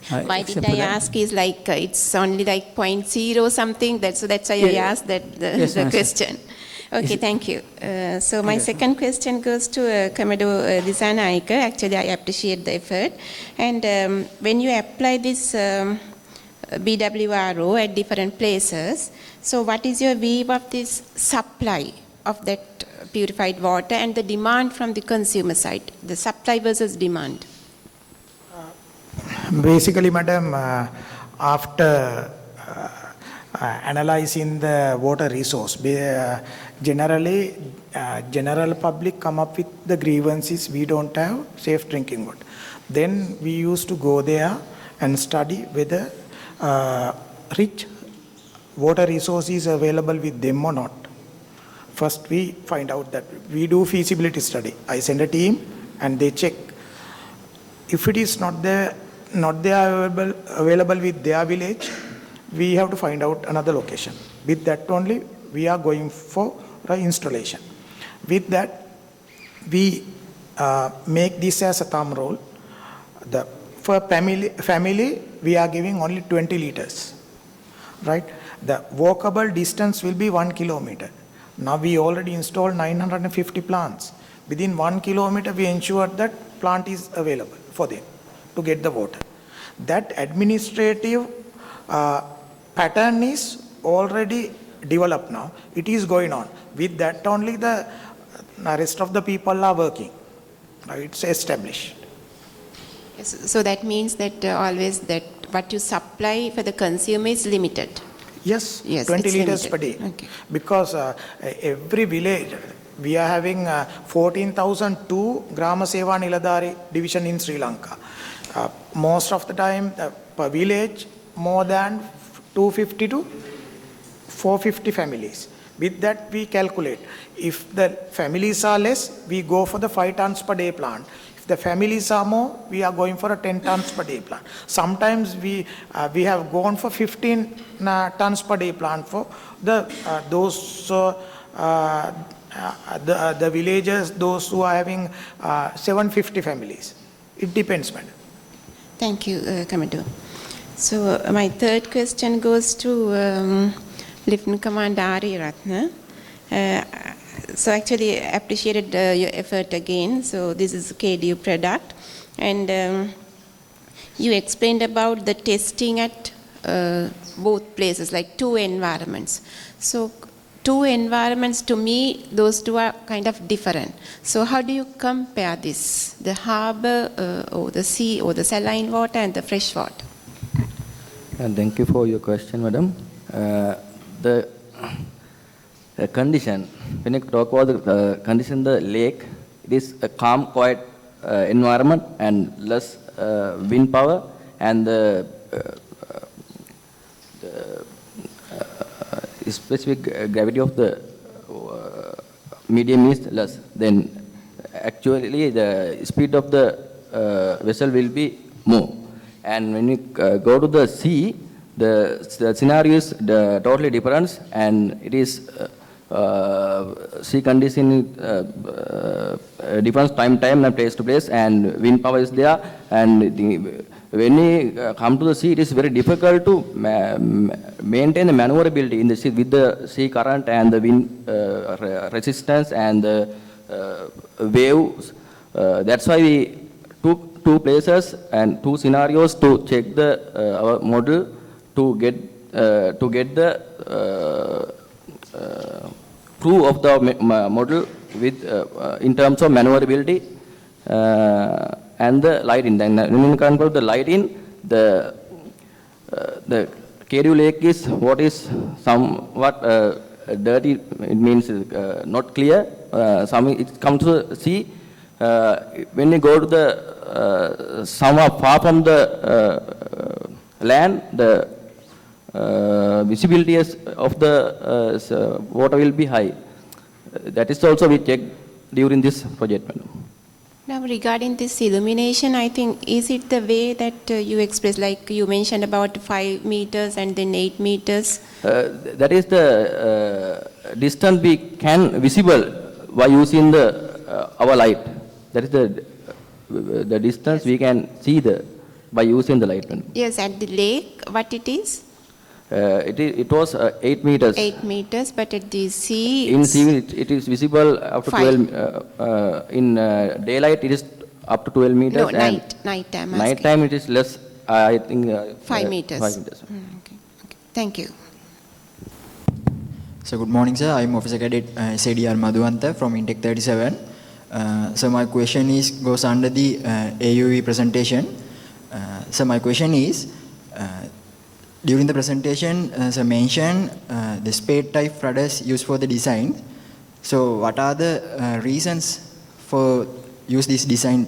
Why did I ask is like it's only like 0.0 something. That's why I asked that the question. Okay, thank you. So my second question goes to Commodore Dissanayake. Actually, I appreciate the effort. And when you apply this BWRO at different places, so what is your view of this supply of that purified water and the demand from the consumer side, the supply versus demand? Basically, madam, after analyzing the water resource, generally, general public come up with the grievances, we don't have safe drinking water. Then we used to go there and study whether rich water resource is available with them or not. First, we find out that we do feasibility study. I send a team and they check. If it is not there available with their village, we have to find out another location. With that only, we are going for the installation. With that, we make this as a thumb rule. For family, we are giving only 20 liters, right? The walkable distance will be 1 kilometer. Now we already installed 950 plants. Within 1 kilometer, we ensure that plant is available for them to get the water. That administrative pattern is already developed now. It is going on. With that only the rest of the people are working. It's established. Yes, so that means that always that what you supply for the consumer is limited. Yes, 20 liters limited. per day. Okay. Because every village, we are having 14,002 Grama Seva Niladhari division in Sri Lanka. Most of the time, per village, more than 250 to 450 families. With that, we calculate. If the families are less, we go for the 5 tons per day plant. If the families are more, we are going for a 10 tons per day plant. Sometimes we have gone for 15 tons per day plant for the villages, those who are having 750 families. It depends, madam. Thank you, Commodore. So my third question goes to Lieutenant Commander Ariyarathne. So actually appreciated your effort again. So this is a CKDu product. And you explained about the testing at both places, like 2 environments. So 2 environments, to me, those 2 are kind of different. So how do you compare this, the harbor or the sea or the saline water and the fresh water? Thank you for your question, madam. The condition, when you talk about the condition in the lake, it is a calm, quiet environment and less wind power, and the specific gravity of the medium is less. Then actually the speed of the vessel will be more. And when you go to the sea, the scenario is totally different, and it is sea condition different time and place to place, and wind power is there. And when we come to the sea, it is very difficult to maintain the maneuverability in the sea with the sea current and the wind resistance and the waves. That's why we took 2 places and 2 scenarios to check the our model to get the proof of the model with in terms of maneuverability and the lighting. Then when you control the lighting, the CKDu lake is what is somewhat dirty. It means not clear. It comes to the sea. When you go to the somewhere far from the land, the visibility of the water will be high. That is also we checked during this project. Now regarding this illumination, I think, is it the way that you expressed, like you mentioned about 5 meters and then 8 meters? That is the distance we can visible by using the our light. That is the the distance we can see by using the light. Yes, at the lake, what it is? It was 8 meters. 8 meters, but at the sea, in sea it is visible up to 5. 12. In daylight it is up to 12 meters. No, and night time. Night time it is less. I think 5 meters. 5 meters. Okay. Thank you. So good morning, sir. I'm Officer Cadet CDR Madhuwanta from Intech 37. So my question goes under the AUV presentation. So my question is, during the presentation, sir mentioned the spade type rudders used for the design. So what are the reasons for use this design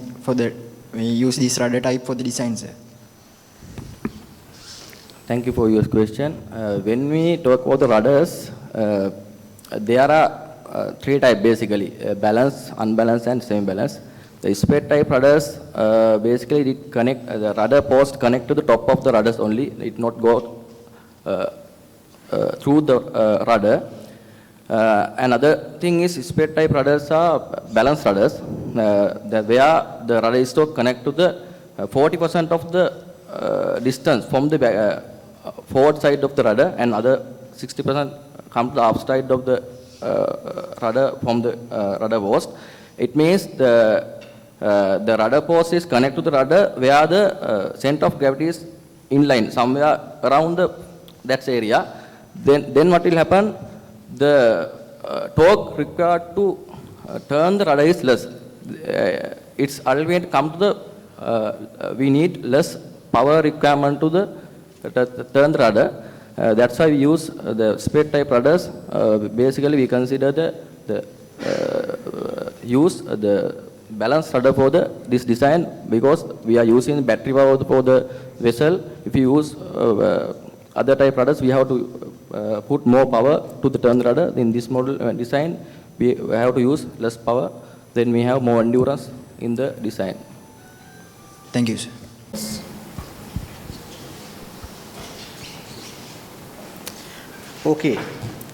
use this rudder type for the design, sir? Thank you for your question. When we talk about the rudders, there are 3 types basically: balanced, unbalanced, and semi-balanced. The spade type rudders basically it connect the rudder post connect to the top of the rudders only. It not go through the rudder. Another thing is spade type rudders are balanced rudders, where the rudder is to connect to the 40% of the distance from the forward side of the rudder, and other 60% come to the aft side of the rudder from the rudder post. It means the rudder post is connected to the rudder where the center of gravity is inline, somewhere around that area. Then what will happen? The torque required to turn the rudder is less. It's ultimately come to the we need less power requirement to turn the rudder. That's why we use the spade type rudders. Basically, we consider use the balanced rudder for this design, because we are using battery power for the vessel. If you use other type rudders, we have to put more power to the turn rudder. In this model design, we have to use less power. Then we have more endurance in the design. Thank you, sir. Okay,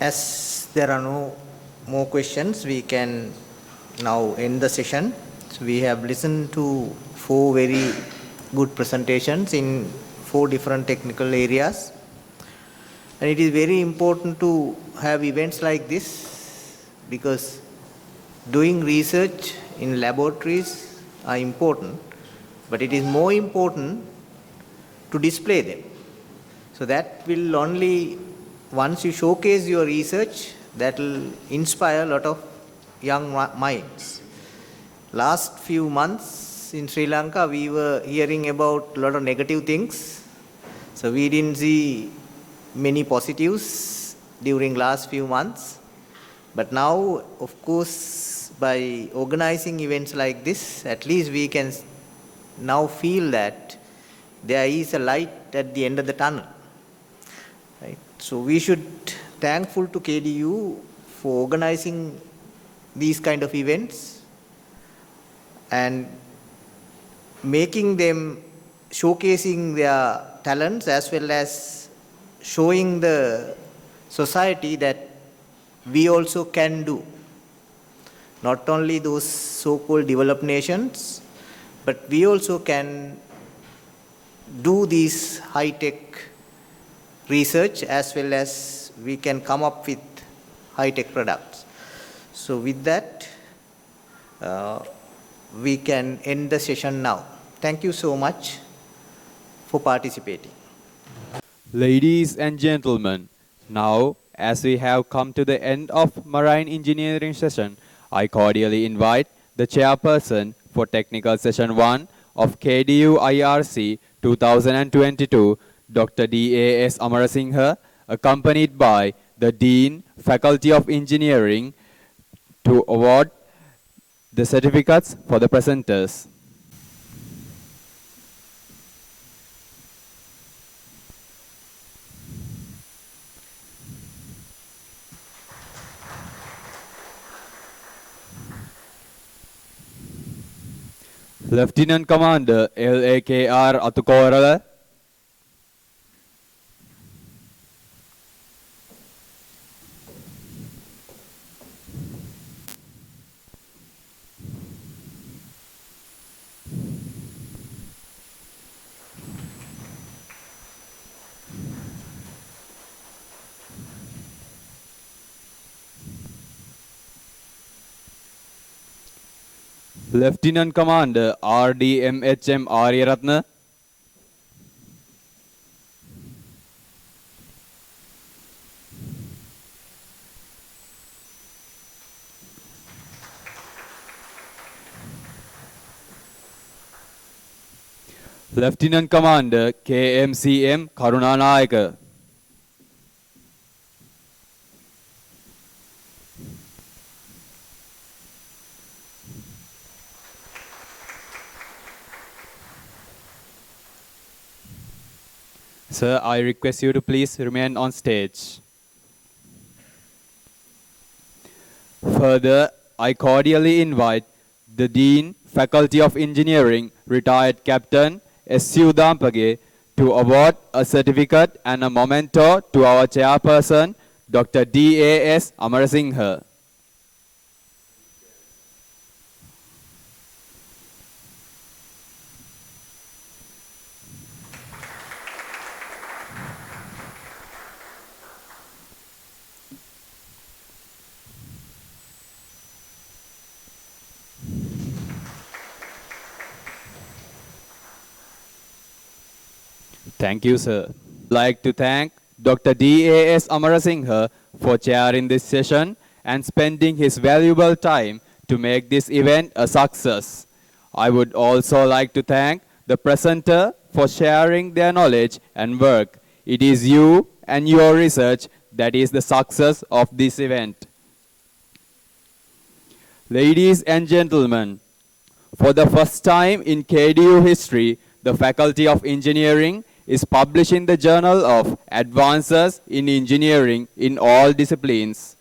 as there are no more questions, we can now end the session. So we have listened to 4 very good presentations in 4 different technical areas. And it is very important to have events like this, because doing research in laboratories are important, but it is more important to display them. So that will only, once you showcase your research, that will inspire a lot of young minds. Last few months in Sri Lanka, we were hearing about a lot of negative things. So we didn't see many positives during last few months. But now, of course, by organizing events like this, at least we can now feel that there is a light at the end of the tunnel. Right? So we should thankful to KDU for organizing these kind of events and making them, showcasing their talents, as well as showing the society that we also can do. Not only those so-called developed nations, but we also can do these high-tech research, as well as we can come up with high-tech products. So with that, we can end the session now. Thank you so much for participating. Ladies and gentlemen, now as we have come to the end of Marine Engineering session, I cordially invite the Chairperson for Technical Session 1 of KDU IRC 2022, Dr. D.A.S. Amarasinghe, accompanied by the Dean, Faculty of Engineering, to award the certificates for the presenters. Lieutenant Commander LAKR Athukorala, Lieutenant Commander RDMHM Ariyarathne. Lieutenant Commander KMCM Karunanayake. Sir, I request you to please remain on stage. Further, I cordially invite the Dean, Faculty of Engineering, retired Captain S.U. Dampage, to award a certificate and a memento to our Chairperson, Dr. D.A.S. Amarasinghe. Thank you, sir. I'd like to thank Dr. D.A.S. Amarasinghe for chairing this session and spending his valuable time to make this event a success. I would also like to thank the presenter for sharing their knowledge and work. It is you and your research that is the success of this event. Ladies and gentlemen, for the first time in KDU history, the Faculty of Engineering is publishing the Journal of Advances in Engineering in all disciplines.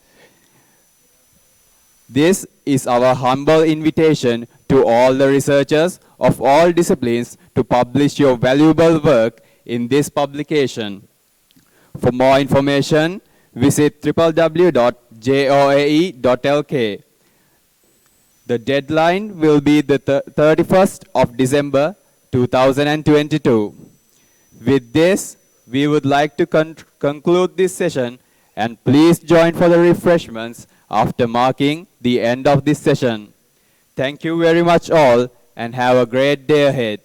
This is our humble invitation to all the researchers of all disciplines to publish your valuable work in this publication. For more information, visit www.joae.lk. The deadline will be the 31st of December 2022. With this, we would like to conclude this session, and please join for the refreshments after marking the end of this session. Thank you very much all, and have a great day ahead.